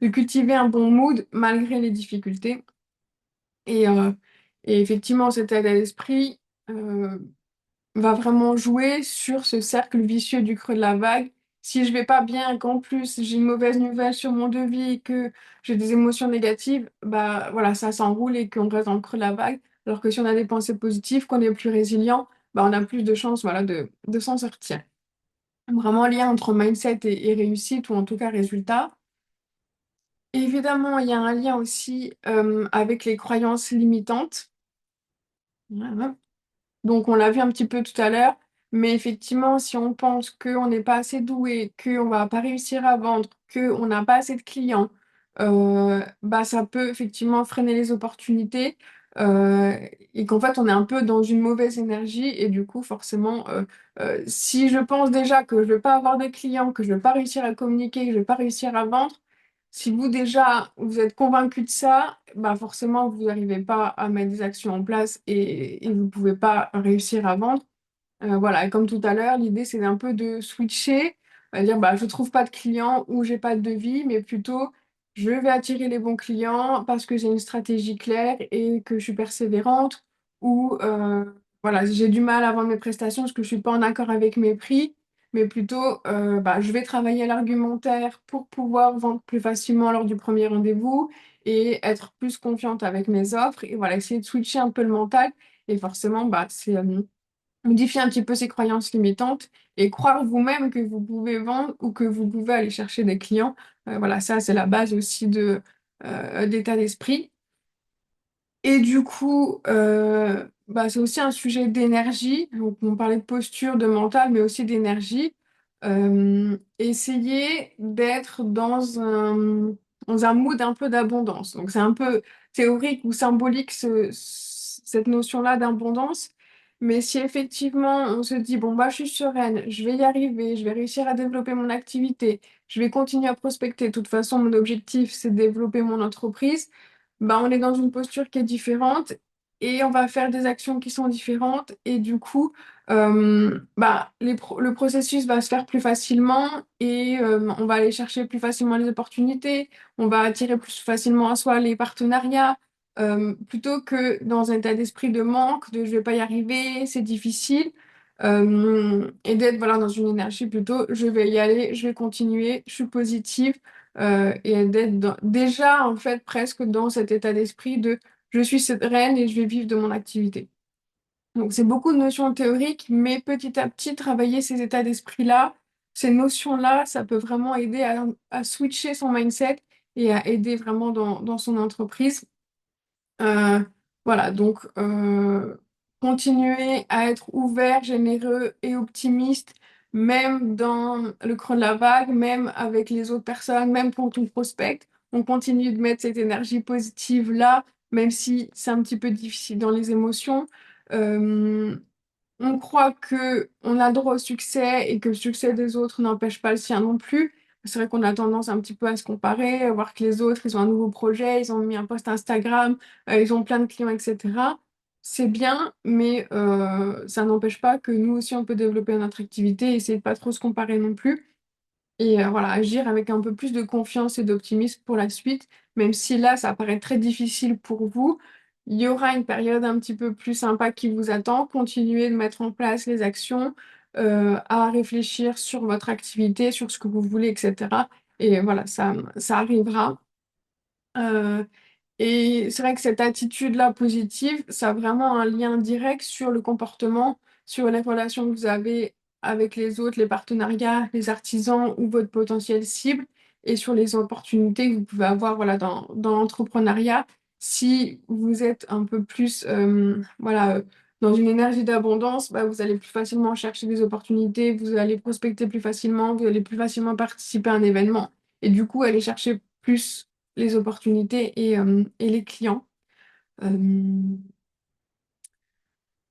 de cultiver un bon mood malgré les difficultés. Et, euh, et effectivement, cet état d'esprit euh, va vraiment jouer sur ce cercle vicieux du creux de la vague. Si je vais pas bien, qu'en plus j'ai une mauvaise nouvelle sur mon devis et que j'ai des émotions négatives, bah voilà, ça s'enroule et qu'on reste dans le creux de la vague. Alors que si on a des pensées positives, qu'on est plus résilient, bah on a plus de chances de s'en sortir. Vraiment lien entre mindset et réussite, ou en tout cas résultat. Évidemment, il y a un lien aussi avec les croyances limitantes. Voilà. Donc, on l'a vu un petit peu tout à l'heure, mais effectivement, si on pense qu'on n'est pas assez doué, qu'on ne va pas réussir à vendre, qu'on n'a pas assez de clients, ça peut effectivement freiner les opportunités euh, et qu'en fait, on est un peu dans une mauvaise énergie et du coup, forcément, si je pense déjà que je ne vais pas avoir de clients, que je ne vais pas réussir à communiquer, que je ne vais pas réussir à vendre, si vous déjà vous êtes convaincu de ça, bah forcément vous n'arrivez pas à mettre des actions en place et vous ne pouvez pas réussir à vendre. Voilà, et comme tout à l'heure, l'idée c'est un peu de switcher, dire bah, je trouve pas de clients ou j'ai pas de devis, mais plutôt je vais attirer les bons clients parce que j'ai une stratégie claire et que je suis persévérante ou voilà, j'ai du mal à vendre mes prestations parce que je suis pas en accord avec mes prix, mais plutôt je vais travailler l'argumentaire pour pouvoir vendre plus facilement lors du premier rendez-vous et être plus confiante avec mes offres et voilà, essayer de switcher un peu le mental et forcément c'est modifier un petit peu ses croyances limitantes et croire vous-même que vous pouvez vendre ou que vous pouvez aller chercher des clients. Voilà, ça, c'est la base aussi d'état d'esprit. Et du coup, c'est aussi un sujet d'énergie. Donc, on parlait de posture, de mental, mais aussi d'énergie. Essayer d'être dans un mood un peu d'abondance. Donc, c'est un peu théorique ou symbolique cette notion-là d'abondance. Mais si effectivement on se dit, bon, bah, je suis sereine, je vais y arriver, je vais réussir à développer mon activité, je vais continuer à prospecter. De toute façon, mon objectif, c'est de développer mon entreprise. bah, on est dans une posture qui est différente et on va faire des actions qui sont différentes. Et du coup, bah, le processus va se faire plus facilement et on va aller chercher plus facilement les opportunités. On va attirer plus facilement à soi les partenariats. Plutôt que dans un état d'esprit de manque, de je vais pas y arriver, c'est difficile, et d'être voilà, dans une énergie plutôt je vais y aller, je vais continuer, je suis positive, et d'être déjà en fait presque dans cet état d'esprit de je suis cette reine et je vais vivre de mon activité. Donc c'est beaucoup de notions théoriques, mais petit à petit travailler ces états d'esprit-là, ces notions-là, ça peut vraiment aider à switcher son mindset et à aider vraiment dans son entreprise. Euh, voilà, donc continuer à être ouvert, généreux et optimiste, même dans le creux de la vague, même avec les autres personnes, même quand on prospecte. On continue de mettre cette énergie positive-là, même si c'est un petit peu difficile dans les émotions. Euh, on croit que on a le droit au succès et que le succès des autres n'empêche pas le sien non plus. C'est vrai qu'on a tendance un petit peu à se comparer, à voir que les autres, ils ont un nouveau projet, ils ont mis un post Instagram, ils ont plein de clients, etc. C'est bien, mais ça n'empêche pas que nous aussi, on peut développer notre activité et essayer de pas trop se comparer non plus. Et voilà, agir avec un peu plus de confiance et d'optimisme pour la suite, même si là, ça paraît très difficile pour vous. Il y aura une période un petit peu plus sympa qui vous attend. Continuez de mettre en place les actions, à réfléchir sur votre activité, sur ce que vous voulez, etc. Et voilà, ça arrivera. Euh, et c'est vrai que cette attitude-là positive, ça a vraiment un lien direct sur le comportement, sur les relations que vous avez avec les autres, les partenariats, les artisans ou votre potentiel cible, et sur les opportunités que vous pouvez avoir voilà, dans l'entrepreneuriat. Si vous êtes un peu plus voilà, dans une énergie d'abondance, bah, vous allez plus facilement chercher des opportunités, vous allez prospecter plus facilement, vous allez plus facilement participer à un événement, et du coup aller chercher plus les opportunités et les clients. Euh,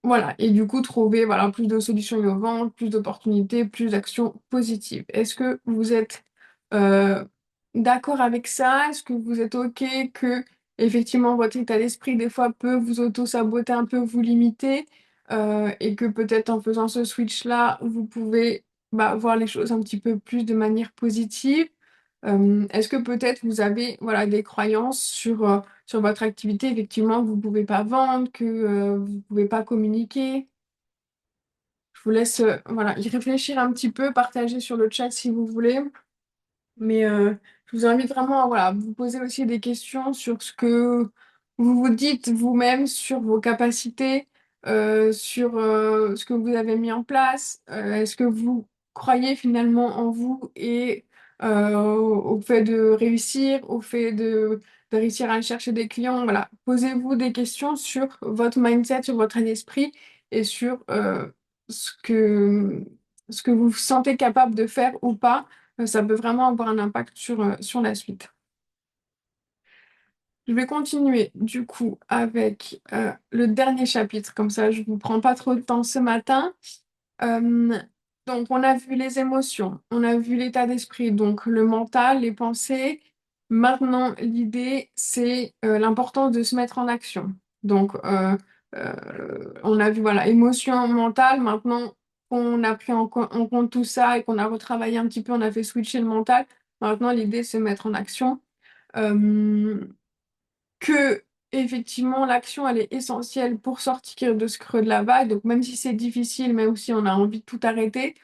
voilà, et du coup, trouver voilà, plus de solutions innovantes, plus d'opportunités, plus d'actions positives. Est-ce que vous êtes euh, d'accord avec ça? Est-ce que vous êtes OK que, effectivement, votre état d'esprit, des fois, peut vous auto-saboter un peu, vous limiter, et que peut-être en faisant ce switch-là, vous pouvez bah, voir les choses un petit peu plus de manière positive? Est-ce que peut-être vous avez voilà, des croyances sur votre activité, effectivement, que vous ne pouvez pas vendre, que vous ne pouvez pas communiquer? Je vous laisse voilà, y réfléchir un petit peu, partager sur le chat si vous voulez. Mais je vous invite vraiment à voilà, vous poser aussi des questions sur ce que vous vous dites vous-même, sur vos capacités, sur ce que vous avez mis en place. Est-ce que vous croyez finalement en vous et au fait de réussir, au fait de réussir à aller chercher des clients? Voilà, posez-vous des questions sur votre mindset, sur votre état d'esprit et sur ce ce que vous vous sentez capable de faire ou pas. Ça peut vraiment avoir un impact sur la suite. Je vais continuer du coup avec le dernier chapitre, comme ça je ne vous prends pas trop de temps ce matin. Euh, donc on a vu les émotions, on a vu l'état d'esprit, donc le mental, les pensées. Maintenant l'idée c'est l'importance de se mettre en action. Donc on a vu voilà, émotion, mental, maintenant qu'on a pris en compte tout ça et qu'on a retravaillé un petit peu, on a fait switcher le mental. Maintenant, l'idée, c'est de se mettre en action. Euh, que, effectivement, l'action, elle est essentielle pour sortir de ce creux de la vague. Donc, même si c'est difficile, même si on a envie de tout arrêter,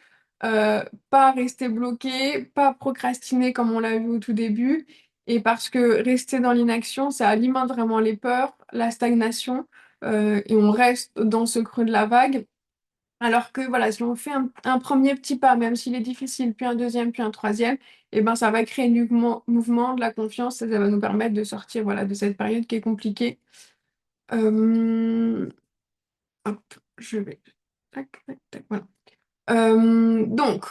pas rester bloqué, pas procrastiner comme on l'a vu au tout début. Et parce que rester dans l'inaction, ça alimente vraiment les peurs, la stagnation, et on reste dans ce creux de la vague. Alors que voilà, si on fait un premier petit pas, même s'il est difficile, puis un deuxième, puis un troisième, et ben ça va créer du mouvement, de la confiance, et ça va nous permettre de sortir voilà, de cette période qui est compliquée. Euh, hop, je vais. Tac, tac, tac, voilà. Donc,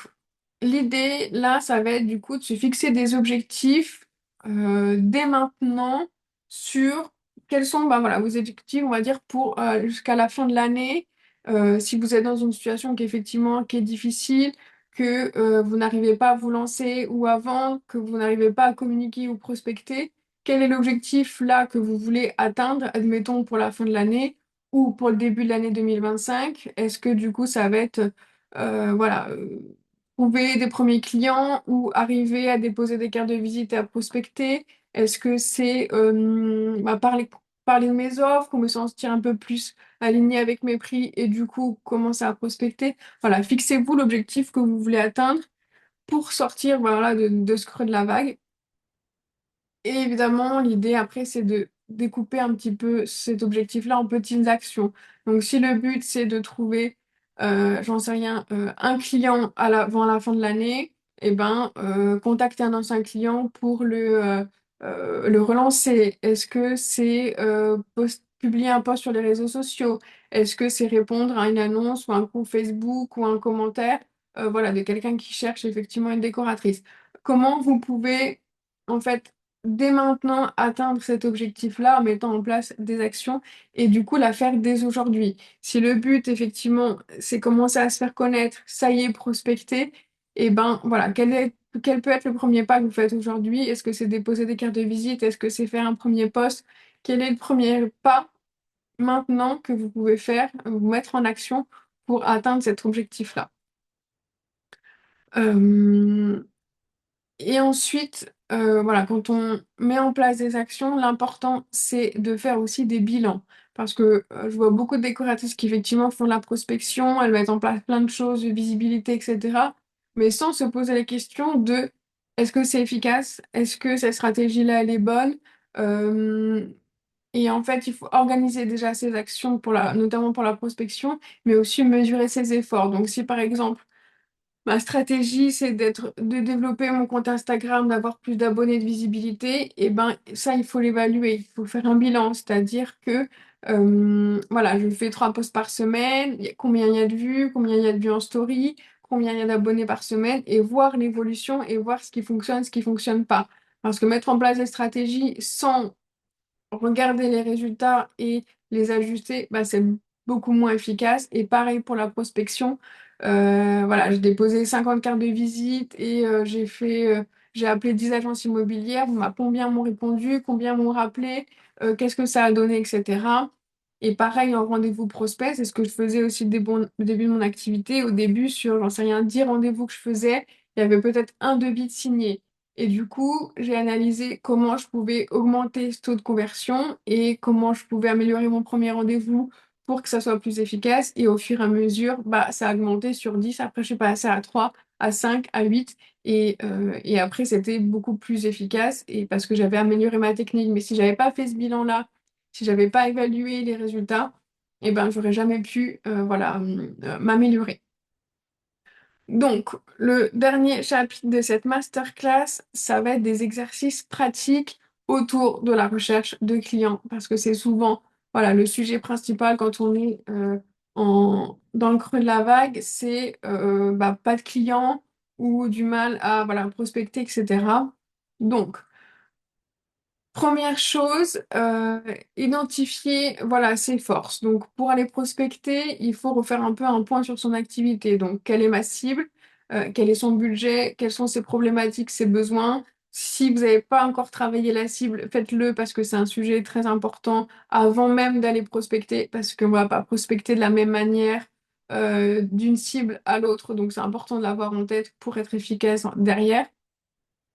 l'idée, là, ça va être du coup de se fixer des objectifs dès maintenant sur quels sont bah, voilà, vos objectifs, on va dire, pour jusqu'à la fin de l'année. Si vous êtes dans une situation qui, effectivement, qui est difficile, que vous n'arrivez pas à vous lancer ou à vendre, que vous n'arrivez pas à communiquer ou prospecter, quel est l'objectif là que vous voulez atteindre, admettons pour la fin de l'année ou pour le début de l'année 2025? Est-ce que du coup ça va être voilà, trouver des premiers clients ou arriver à déposer des cartes de visite et à prospecter? Est-ce que c'est parler de mes offres ou me sentir un peu plus aligné avec mes prix et du coup commencer à prospecter? Voilà, fixez-vous l'objectif que vous voulez atteindre pour sortir voilà, de ce creux de la vague. Et évidemment, l'idée après, c'est de découper un petit peu cet objectif-là en petites actions. Donc, si le but, c'est de trouver, j'en sais rien, un client avant la fin de l'année, eh ben, contacter un ancien client pour le relancer. Est-ce que c'est publier un post sur les réseaux sociaux? Est-ce que c'est répondre à une annonce ou un coup Facebook ou un commentaire, voilà, de quelqu'un qui cherche effectivement une décoratrice? Comment vous pouvez en fait dès maintenant atteindre cet objectif-là en mettant en place des actions et du coup la faire dès aujourd'hui. Si le but, effectivement, c'est commencer à se faire connaître, ça y est, prospecter, et ben voilà, quel peut être le premier pas que vous faites aujourd'hui? Est-ce que c'est déposer des cartes de visite? Est-ce que c'est faire un premier post? Quel est le premier pas maintenant que vous pouvez faire, vous mettre en action pour atteindre cet objectif-là? Euh, Et ensuite, voilà, quand on met en place des actions, l'important, c'est de faire aussi des bilans. Parce que je vois beaucoup de décoratrices qui, effectivement, font de la prospection, elles mettent en place plein de choses, de visibilité, etc. Mais sans se poser la question de est-ce que c'est efficace? Est-ce que cette stratégie-là, elle est bonne? Euh, et en fait, il faut organiser déjà ces actions, notamment pour la prospection, mais aussi mesurer ses efforts. Donc, si par exemple, ma stratégie, c'est de développer mon compte Instagram, d'avoir plus d'abonnés, de visibilité. Et ben, ça, il faut l'évaluer. Il faut faire un bilan. C'est-à-dire que, voilà, je fais 3 posts par semaine. Combien il y a de vues, combien il y a de vues en story, combien il y a d'abonnés par semaine et voir l'évolution et voir ce qui fonctionne pas. Parce que mettre en place des stratégies sans regarder les résultats et les ajuster, bah, c'est beaucoup moins efficace. Et pareil pour la prospection. Voilà, j'ai déposé 50 cartes de visite et j'ai appelé 10 agences immobilières. Combien m'ont répondu, combien m'ont rappelé, qu'est-ce que ça a donné, etc. Et pareil en rendez-vous prospect, c'est ce que je faisais aussi au début de mon activité. Au début, sur, j'en sais rien, 10 rendez-vous que je faisais, il y avait peut-être un devis de signé. Et du coup, j'ai analysé comment je pouvais augmenter ce taux de conversion et comment je pouvais améliorer mon premier rendez-vous pour que ça soit plus efficace. Et au fur et à mesure, bah, ça a augmenté sur 10. Après, je suis passée à 3, à 5, à 8. Et après, c'était beaucoup plus efficace et parce que j'avais amélioré ma technique. Mais si j'avais pas fait ce bilan-là, si j'avais pas évalué les résultats, eh ben, j'aurais jamais pu voilà, m'améliorer. Donc, le dernier chapitre de cette masterclass, ça va être des exercices pratiques autour de la recherche de clients, parce que c'est souvent, voilà, le sujet principal quand on est dans le creux de la vague, c'est bah, pas de clients ou du mal à voilà, prospecter, etc. Donc, première chose, identifier voilà, ses forces. Donc, pour aller prospecter, il faut refaire un peu un point sur son activité. Donc, quelle est ma cible? Quel est son budget? Quelles sont ses problématiques, ses besoins? Si vous n'avez pas encore travaillé la cible, faites-le parce que c'est un sujet très important avant même d'aller prospecter, parce qu'on ne va pas prospecter de la même manière d'une cible à l'autre. Donc, c'est important de l'avoir en tête pour être efficace derrière.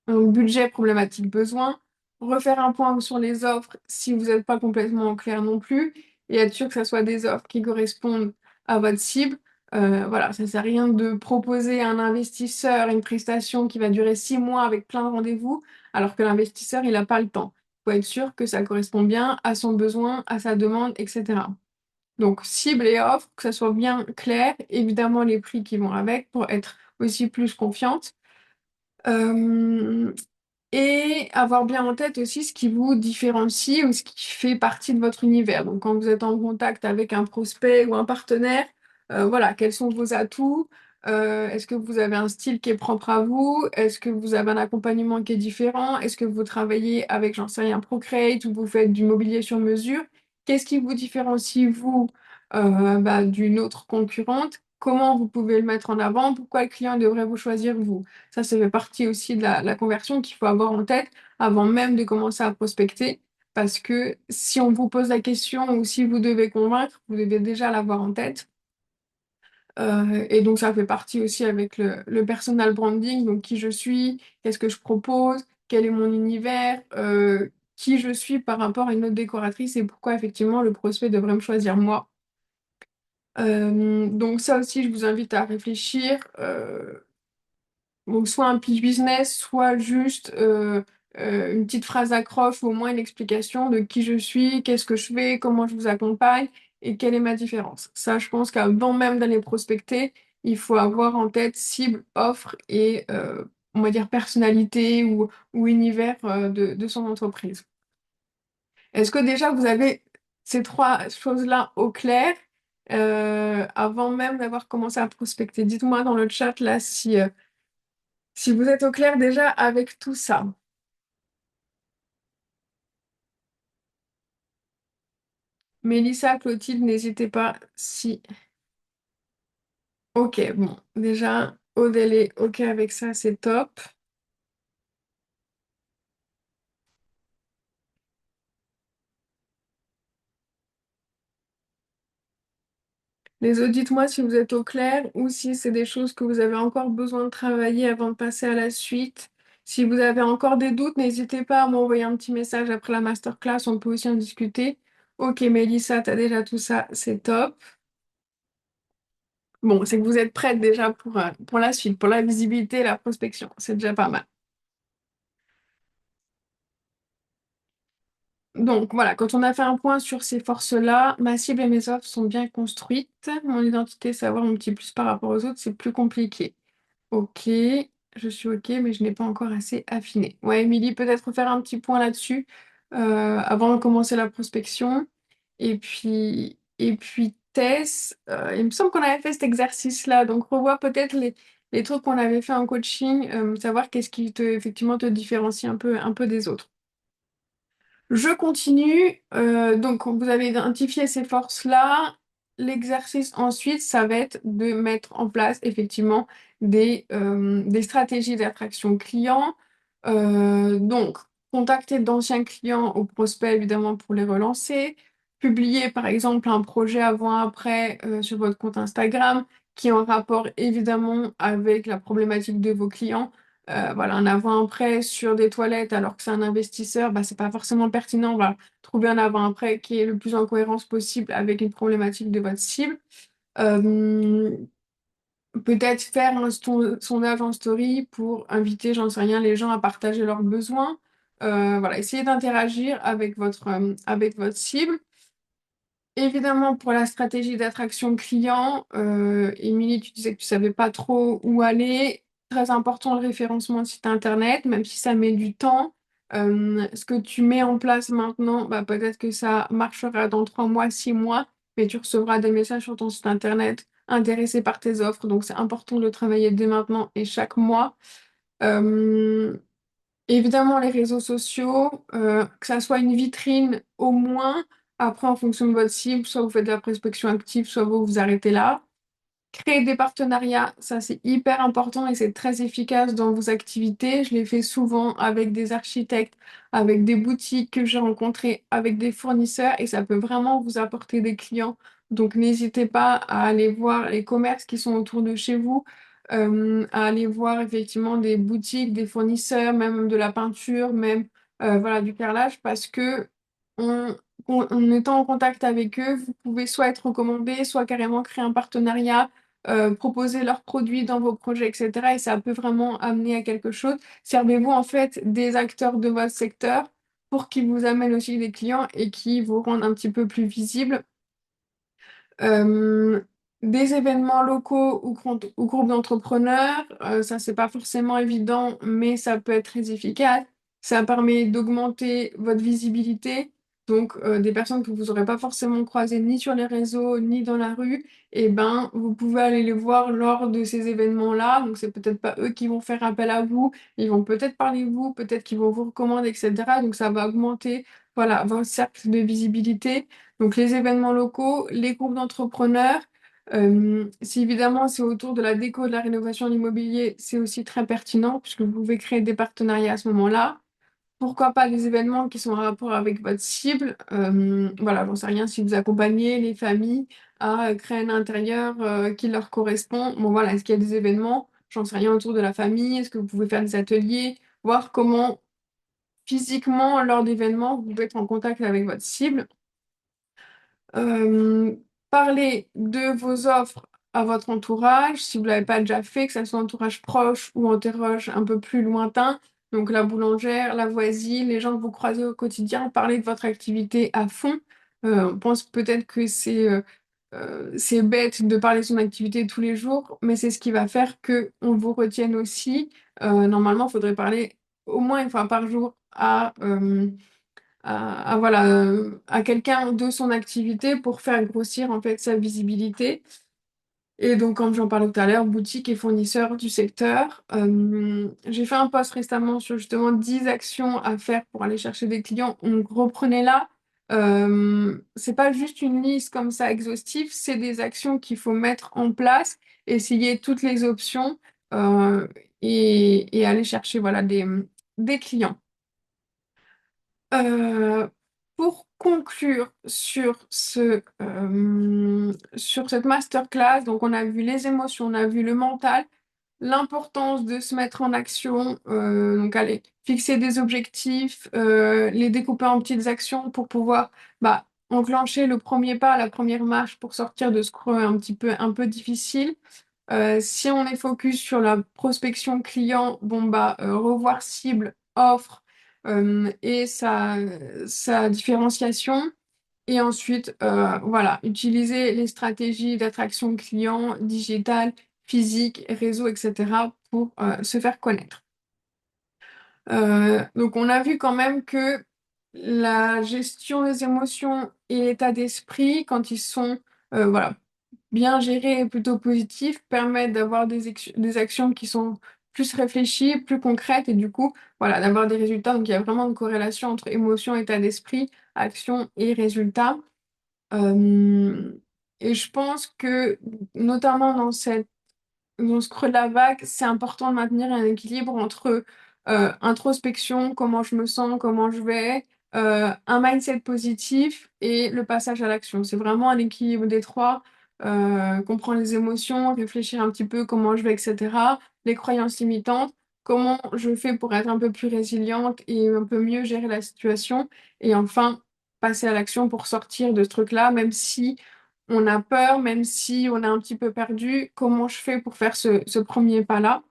Donc, budget, problématique, besoin. Refaire un point sur les offres si vous n'êtes pas complètement au clair non plus. Et être sûr que ce soit des offres qui correspondent à votre cible. Voilà, ça ne sert à rien de proposer à un investisseur une prestation qui va durer 6 mois avec plein de rendez-vous, alors que l'investisseur, il n'a pas le temps. Il faut être sûr que ça correspond bien à son besoin, à sa demande, etc. Donc, cible et offre, que ça soit bien clair. Évidemment, les prix qui vont avec pour être aussi plus confiante. Euh, et avoir bien en tête aussi ce qui vous différencie ou ce qui fait partie de votre univers. Donc, quand vous êtes en contact avec un prospect ou un partenaire, voilà, quels sont vos atouts? Est-ce que vous avez un style qui est propre à vous? Est-ce que vous avez un accompagnement qui est différent? Est-ce que vous travaillez avec, j'en sais rien, Procreate ou vous faites du mobilier sur mesure? Qu'est-ce qui vous différencie, vous, bah, d'une autre concurrente? comment vous pouvez le mettre en avant, pourquoi le client devrait vous choisir vous. Ça fait partie aussi de la conversion qu'il faut avoir en tête avant même de commencer à prospecter. Parce que si on vous pose la question ou si vous devez convaincre, vous devez déjà l'avoir en tête. Et donc, ça fait partie aussi avec le personal branding, donc qui je suis, qu'est-ce que je propose, quel est mon univers, qui je suis par rapport à une autre décoratrice et pourquoi effectivement le prospect devrait me choisir moi. Donc ça aussi, je vous invite à réfléchir. Donc soit un pitch business, soit juste une petite phrase accroche ou au moins une explication de qui je suis, qu'est-ce que je fais, comment je vous accompagne et quelle est ma différence. Ça, je pense qu'avant même d'aller prospecter, il faut avoir en tête cible, offre et on va dire personnalité ou univers de son entreprise. Est-ce que déjà vous avez ces trois choses-là au clair avant même d'avoir commencé à prospecter? Dites-moi dans le chat là si vous êtes au clair déjà avec tout ça. Mélissa, Clotilde, n'hésitez pas si. Ok, bon, déjà, Odelle est ok avec ça, c'est top. Les autres, dites-moi si vous êtes au clair ou si c'est des choses que vous avez encore besoin de travailler avant de passer à la suite. Si vous avez encore des doutes, n'hésitez pas à m'envoyer un petit message après la masterclass, on peut aussi en discuter. Ok, Mélissa, t'as déjà tout ça, c'est top. Bon, c'est que vous êtes prête déjà pour la suite, pour la visibilité et la prospection. C'est déjà pas mal. Donc voilà, quand on a fait un point sur ces forces-là, ma cible et mes offres sont bien construites. Mon identité, savoir mon petit plus par rapport aux autres, c'est plus compliqué. Ok, je suis ok, mais je n'ai pas encore assez affiné. Ouais, Émilie, peut-être faire un petit point là-dessus avant de commencer la prospection. Et puis Tess, il me semble qu'on avait fait cet exercice-là, donc revois peut-être les trucs qu'on avait fait en coaching, savoir qu'est-ce qui effectivement te différencie un peu des autres. Je continue. Donc, vous avez identifié ces forces-là. L'exercice ensuite, ça va être de mettre en place effectivement des stratégies d'attraction client. Donc, contacter d'anciens clients ou prospects évidemment pour les relancer. Publier par exemple un projet avant-après sur votre compte Instagram qui est en rapport évidemment avec la problématique de vos clients. Voilà, un avant-après sur des toilettes alors que c'est un investisseur, bah, c'est pas forcément pertinent. On va trouver un avant-après qui est le plus en cohérence possible avec une problématique de votre cible. Euh, Peut-être faire un sondage en story pour inviter, j'en sais rien, les gens à partager leurs besoins. Voilà, essayez d'interagir avec votre cible. Évidemment, pour la stratégie d'attraction client, Émilie, tu disais que tu savais pas trop où aller. Très important le référencement de site internet, même si ça met du temps. Ce que tu mets en place maintenant, bah, peut-être que ça marchera dans 3 mois, 6 mois, mais tu recevras des messages sur ton site internet intéressés par tes offres. Donc, c'est important de le travailler dès maintenant et chaque mois. Euh, Évidemment, les réseaux sociaux, que ça soit une vitrine au moins. Après, en fonction de votre cible, soit vous faites de la prospection active, soit vous vous arrêtez là. Créer des partenariats, ça c'est hyper important et c'est très efficace dans vos activités. Je l'ai fait souvent avec des architectes, avec des boutiques que j'ai rencontrées, avec des fournisseurs et ça peut vraiment vous apporter des clients. Donc n'hésitez pas à aller voir les commerces qui sont autour de chez vous, à aller voir effectivement des boutiques, des fournisseurs, même de la peinture, même voilà, du carrelage parce que on, en étant en contact avec eux, vous pouvez soit être recommandé, soit carrément créer un partenariat proposer leurs produits dans vos projets, etc. Et ça peut vraiment amener à quelque chose. Servez-vous en fait des acteurs de votre secteur pour qu'ils vous amènent aussi des clients et qui vous rendent un petit peu plus visible. Euh, des événements locaux ou groupes d'entrepreneurs, ça c'est pas forcément évident, mais ça peut être très efficace. Ça permet d'augmenter votre visibilité. Donc des personnes que vous n'aurez pas forcément croisées ni sur les réseaux ni dans la rue, et ben vous pouvez aller les voir lors de ces événements-là. Donc c'est peut-être pas eux qui vont faire appel à vous, ils vont peut-être parler de vous, peut-être qu'ils vont vous recommander, etc. Donc ça va augmenter voilà, votre cercle de visibilité. Donc les événements locaux, les groupes d'entrepreneurs, Si évidemment c'est autour de la déco, de la rénovation de l'immobilier, c'est aussi très pertinent puisque vous pouvez créer des partenariats à ce moment-là. Pourquoi pas des événements qui sont en rapport avec votre cible? Voilà, j'en sais rien si vous accompagnez les familles à créer un intérieur qui leur correspond. Bon voilà, est-ce qu'il y a des événements? J'en sais rien autour de la famille. Est-ce que vous pouvez faire des ateliers? Voir comment physiquement, lors d'événements, vous pouvez être en contact avec votre cible. Euh, Parler de vos offres à votre entourage, si vous ne l'avez pas déjà fait, que ce soit entourage proche ou entourage un peu plus lointain, donc la boulangère, la voisine, les gens que vous croisez au quotidien, parler de votre activité à fond. On pense peut-être que c'est bête de parler de son activité tous les jours, mais c'est ce qui va faire que on vous retienne aussi. Normalement, il faudrait parler au moins une fois par jour voilà, à quelqu'un de son activité pour faire grossir en fait sa visibilité. Et donc, comme j'en parlais tout à l'heure, boutique et fournisseurs du secteur. J'ai fait un post récemment sur justement 10 actions à faire pour aller chercher des clients. Donc, reprenez-la. C'est pas juste une liste comme ça exhaustive, c'est des actions qu'il faut mettre en place, essayer toutes les options et aller chercher voilà, des clients. Euh, pour conclure sur cette masterclass, donc on a vu les émotions, on a vu le mental, l'importance de se mettre en action, donc allez, fixer des objectifs, les découper en petites actions pour pouvoir enclencher le premier pas, la première marche pour sortir de ce creux un peu difficile. Si on est focus sur la prospection client, bon revoir cible, offre et sa différenciation. Et ensuite, voilà, utiliser les stratégies d'attraction client, digitale, physique, réseau, etc. pour se faire connaître. Donc on a vu quand même que la gestion des émotions et l'état d'esprit, quand ils sont voilà, bien gérés et plutôt positifs, permettent d'avoir des actions qui sont plus réfléchies, plus concrètes et du coup, voilà, d'avoir des résultats. Donc il y a vraiment une corrélation entre émotion, état d'esprit, action et résultat. Euh, et je pense que, notamment dans ce creux de la vague, c'est important de maintenir un équilibre entre introspection, comment je me sens, comment je vais, un mindset positif et le passage à l'action. C'est vraiment un équilibre des trois. Comprendre les émotions, réfléchir un petit peu comment je vais, etc. Les croyances limitantes, comment je fais pour être un peu plus résiliente et un peu mieux gérer la situation. Et enfin, passer à l'action pour sortir de ce truc-là, même si on a peur, même si on est un petit peu perdu, comment je fais pour faire ce premier pas-là?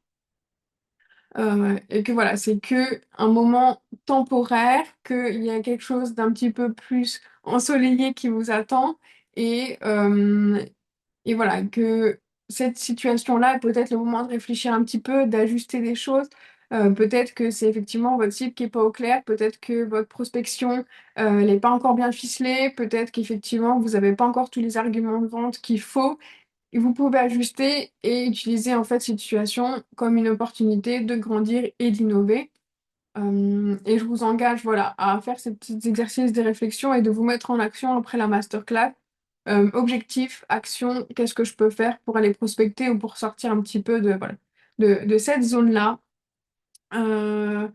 Et que voilà, c'est que un moment temporaire, qu'il y a quelque chose d'un petit peu plus ensoleillé qui vous attend et, euh, et voilà, que cette situation-là est peut-être le moment de réfléchir un petit peu, d'ajuster des choses. Peut-être que c'est effectivement votre cible qui n'est pas au clair, peut-être que votre prospection n'est pas encore bien ficelée, peut-être qu'effectivement vous n'avez pas encore tous les arguments de vente qu'il faut. Et vous pouvez ajuster et utiliser en fait cette situation comme une opportunité de grandir et d'innover. Et je vous engage voilà, à faire ces petits exercices de réflexion et de vous mettre en action après la masterclass. Objectif, action, qu'est-ce que je peux faire pour aller prospecter ou pour sortir un petit peu voilà, de cette zone-là. Euh,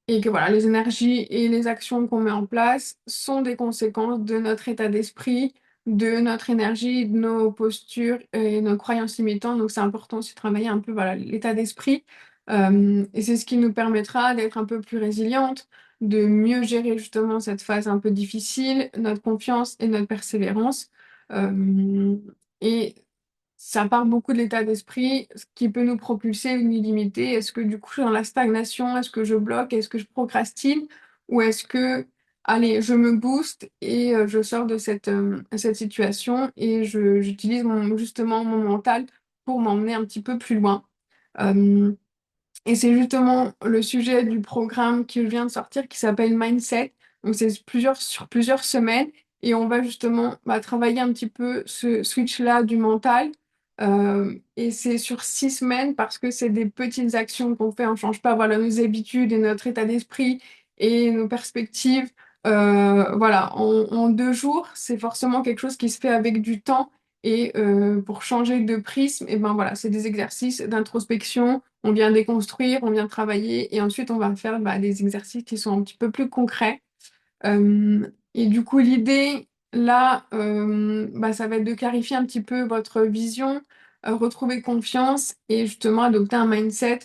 et que voilà, les énergies et les actions qu'on met en place sont des conséquences de notre état d'esprit, de notre énergie, de nos postures et nos croyances limitantes. Donc c'est important aussi de travailler un peu voilà, l'état d'esprit. Et c'est ce qui nous permettra d'être un peu plus résiliente, de mieux gérer justement cette phase un peu difficile, notre confiance et notre persévérance. Et ça part beaucoup de l'état d'esprit, ce qui peut nous propulser une illimitée. Est-ce que du coup, je suis dans la stagnation? Est-ce que je bloque? Est-ce que je procrastine? Ou est-ce que, allez, je me booste et je sors de cette situation et j'utilise justement mon mental pour m'emmener un petit peu plus loin. Euh, et c'est justement le sujet du programme qui vient de sortir qui s'appelle Mindset. Donc c'est sur plusieurs semaines et on va justement travailler un petit peu ce switch-là du mental. Et c'est sur 6 semaines parce que c'est des petites actions qu'on fait. On ne change pas voilà, nos habitudes et notre état d'esprit et nos perspectives. Voilà, en 2 jours, c'est forcément quelque chose qui se fait avec du temps Et pour changer de prisme, et ben voilà, c'est des exercices d'introspection. On vient déconstruire, on vient travailler, et ensuite on va faire des exercices qui sont un petit peu plus concrets. Et du coup, l'idée, là, ça va être de clarifier un petit peu votre vision, retrouver confiance et justement adopter un mindset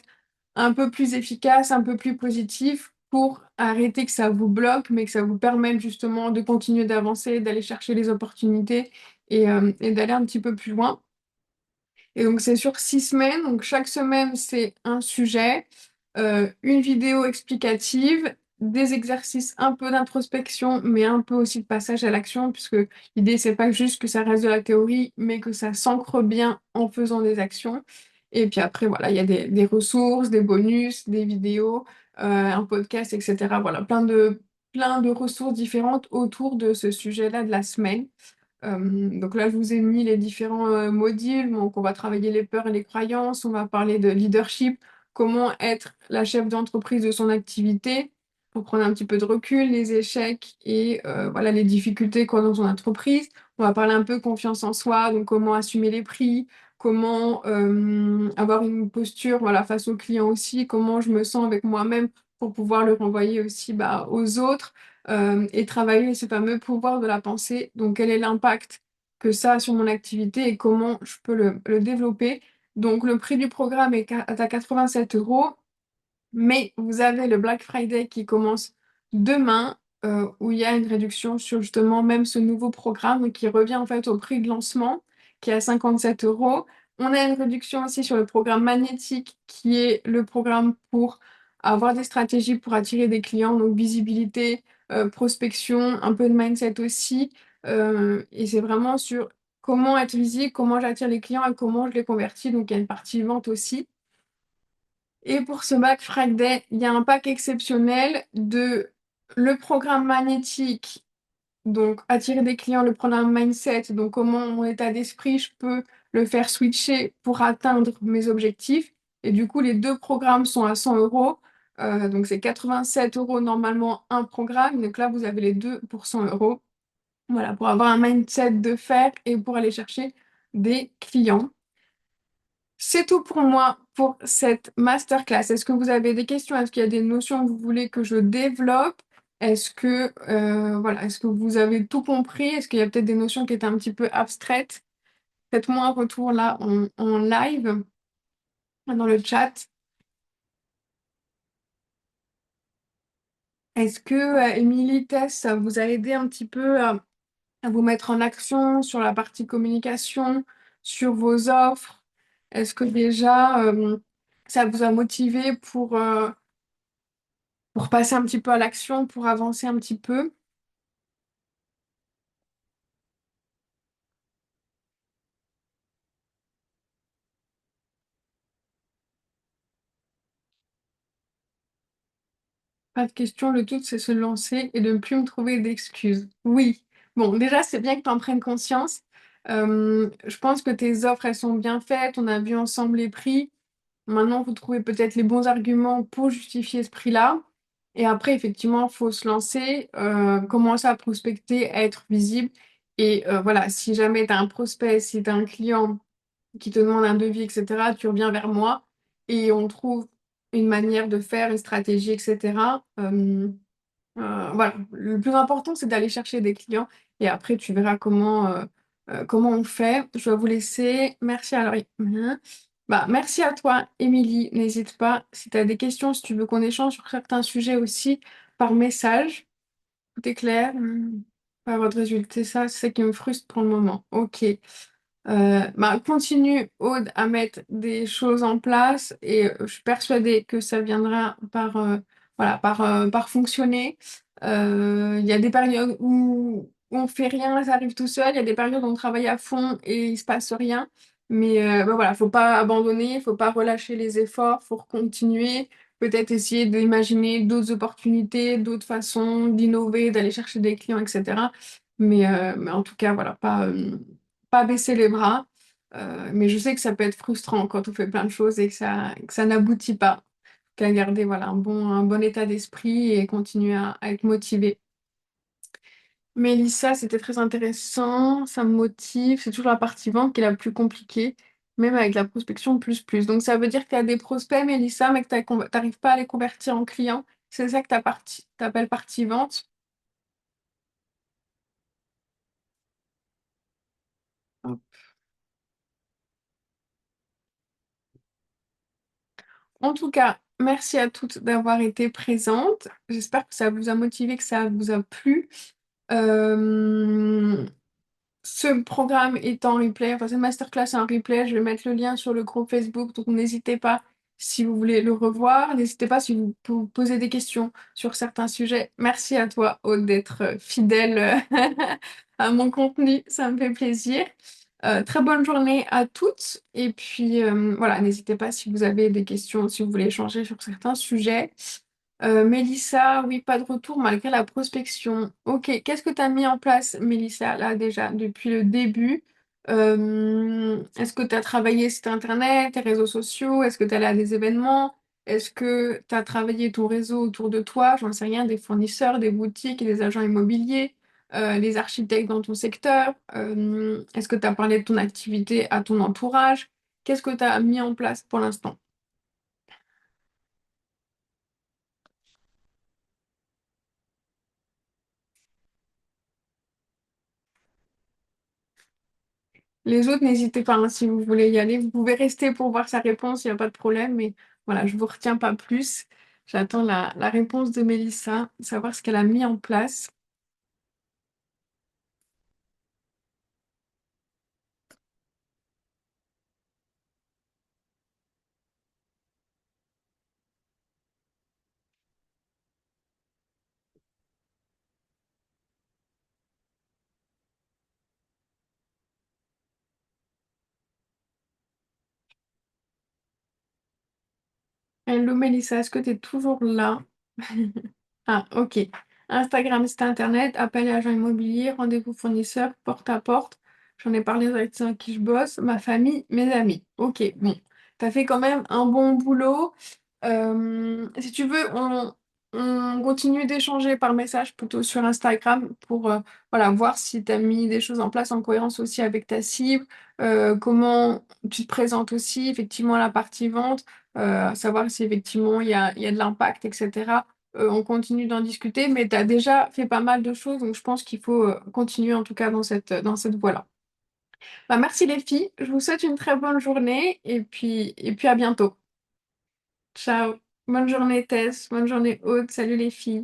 un peu plus efficace, un peu plus positif pour arrêter que ça vous bloque, mais que ça vous permette justement de continuer d'avancer, d'aller chercher les opportunités et d'aller un petit peu plus loin. Et donc, c'est sur 6 semaines. Donc, chaque semaine, c'est un sujet, une vidéo explicative, des exercices un peu d'introspection, mais un peu aussi de passage à l'action, puisque l'idée, c'est pas juste que ça reste de la théorie, mais que ça s'ancre bien en faisant des actions. Et puis après, voilà, il y a des ressources, des bonus, des vidéos, un podcast, etc. Voilà, plein de ressources différentes autour de ce sujet-là de la semaine. Donc là, je vous ai mis les différents modules. Donc, on va travailler les peurs et les croyances. On va parler de leadership, comment être la chef d'entreprise de son activité, pour prendre un petit peu de recul, les échecs et voilà les difficultés qu'on a dans son entreprise. On va parler un peu confiance en soi, donc comment assumer les prix, comment avoir une posture voilà, face aux clients aussi, comment je me sens avec moi-même pour pouvoir le renvoyer aussi aux autres et travailler ce fameux pouvoir de la pensée. Donc, quel est l'impact que ça a sur mon activité et comment je peux le développer. Donc, le prix du programme est à 87 euros, mais vous avez le Black Friday qui commence demain, où il y a une réduction sur justement même ce nouveau programme qui revient en fait au prix de lancement, qui est à 57 euros. On a une réduction aussi sur le programme magnétique, qui est le programme pour avoir des stratégies pour attirer des clients, donc visibilité, prospection, un peu de mindset aussi. Et c'est vraiment sur comment être visible, comment j'attire les clients et comment je les convertis. Donc il y a une partie vente aussi. Et pour ce Black Friday, il y a un pack exceptionnel de le programme magnétique, donc attirer des clients, le programme mindset, donc comment mon état d'esprit, je peux le faire switcher pour atteindre mes objectifs. Et du coup, les deux programmes sont à 100 euros. Donc c'est 87 euros normalement un programme. Donc là, vous avez les deux pour 100 euros. Voilà, pour avoir un mindset de fer et pour aller chercher des clients. C'est tout pour moi pour cette masterclass. Est-ce que vous avez des questions? Est-ce qu'il y a des notions que vous voulez que je développe? Est-ce que vous avez tout compris? Est-ce qu'il y a peut-être des notions qui étaient un petit peu abstraites? Faites-moi un retour là en live dans le chat. Est-ce que Émilie Tess, ça vous a aidé un petit peu à vous mettre en action sur la partie communication, sur vos offres? Est-ce que déjà ça vous a motivé pour passer un petit peu à l'action, pour avancer un petit peu? Pas de question, le tout c'est se lancer et de ne plus me trouver d'excuses. Oui. Bon, déjà c'est bien que tu en prennes conscience. Je pense que tes offres elles sont bien faites, on a vu ensemble les prix. Maintenant, vous trouvez peut-être les bons arguments pour justifier ce prix-là. Et après, effectivement, il faut se lancer, commencer à prospecter, à être visible. Et voilà, si jamais tu as un prospect, si tu as un client qui te demande un devis, etc., tu reviens vers moi et on trouve une manière de faire, une stratégie, etc. Voilà, le plus important, c'est d'aller chercher des clients et après, tu verras comment on fait. Je dois vous laisser. Merci alors. Merci à toi, Émilie. N'hésite pas, si tu as des questions, si tu veux qu'on échange sur certains sujets aussi par message. Tout est clair. Pas votre résultat, c'est ça, c'est ça qui me frustre pour le moment. Ok. Continue, Aude, à mettre des choses en place et je suis persuadée que ça viendra par fonctionner. Il y a des périodes où on fait rien, ça arrive tout seul. Il y a des périodes où on travaille à fond et il se passe rien. Mais voilà, faut pas abandonner, faut pas relâcher les efforts, faut continuer. Peut-être essayer d'imaginer d'autres opportunités, d'autres façons d'innover, d'aller chercher des clients, etc. Mais en tout cas, voilà, pas baisser les bras. Mais je sais que ça peut être frustrant quand on fait plein de choses et que ça n'aboutit pas. Qu'à garder voilà, un bon état d'esprit et continuer à être motivé. Mélissa, c'était très intéressant, ça me motive. C'est toujours la partie vente qui est la plus compliquée, même avec la prospection plus plus. Donc ça veut dire que tu as des prospects, Mélissa, mais que tu n'arrives pas à les convertir en clients. C'est ça que t'appelles partie vente. En tout cas, merci à toutes d'avoir été présentes. J'espère que ça vous a motivé, que ça vous a plu. Euh, Ce programme est en replay, enfin cette masterclass est en replay, je vais mettre le lien sur le groupe Facebook, donc n'hésitez pas si vous voulez le revoir, n'hésitez pas si vous posez des questions sur certains sujets. Merci à toi, Aude, d'être fidèle à mon contenu, ça me fait plaisir. Très bonne journée à toutes, et puis voilà, n'hésitez pas si vous avez des questions, si vous voulez échanger sur certains sujets. Mélissa, oui, pas de retour malgré la prospection. Ok, qu'est-ce que tu as mis en place, Mélissa, là déjà, depuis le début? Est-ce que tu as travaillé site internet, tes réseaux sociaux? Est-ce que tu es allé à des événements? Est-ce que tu as travaillé ton réseau autour de toi? J'en sais rien, des fournisseurs, des boutiques, des agents immobiliers, les architectes dans ton secteur? Est-ce que tu as parlé de ton activité à ton entourage? Qu'est-ce que tu as mis en place pour l'instant? Les autres, n'hésitez pas, hein, si vous voulez y aller. Vous pouvez rester pour voir sa réponse, il n'y a pas de problème. Mais voilà, je ne vous retiens pas plus. J'attends la réponse de Mélissa, savoir ce qu'elle a mis en place. Hello Mélissa, est-ce que tu es toujours là? Ah, ok. Instagram, site internet, appel à agent immobilier, rendez-vous fournisseur, porte à porte. J'en ai parlé avec ceux avec qui je bosse, ma famille, mes amis. Ok, bon. T'as fait quand même un bon boulot. Si tu veux, on continue d'échanger par message plutôt sur Instagram pour voilà, voir si tu as mis des choses en place en cohérence aussi avec ta cible, comment tu te présentes aussi, effectivement, la partie vente, savoir si effectivement il y a de l'impact, etc. On continue d'en discuter, mais tu as déjà fait pas mal de choses, donc je pense qu'il faut continuer en tout cas dans cette voie-là. Bah, merci les filles, je vous souhaite une très bonne journée et puis à bientôt. Ciao, bonne journée Tess, bonne journée Aude, salut les filles.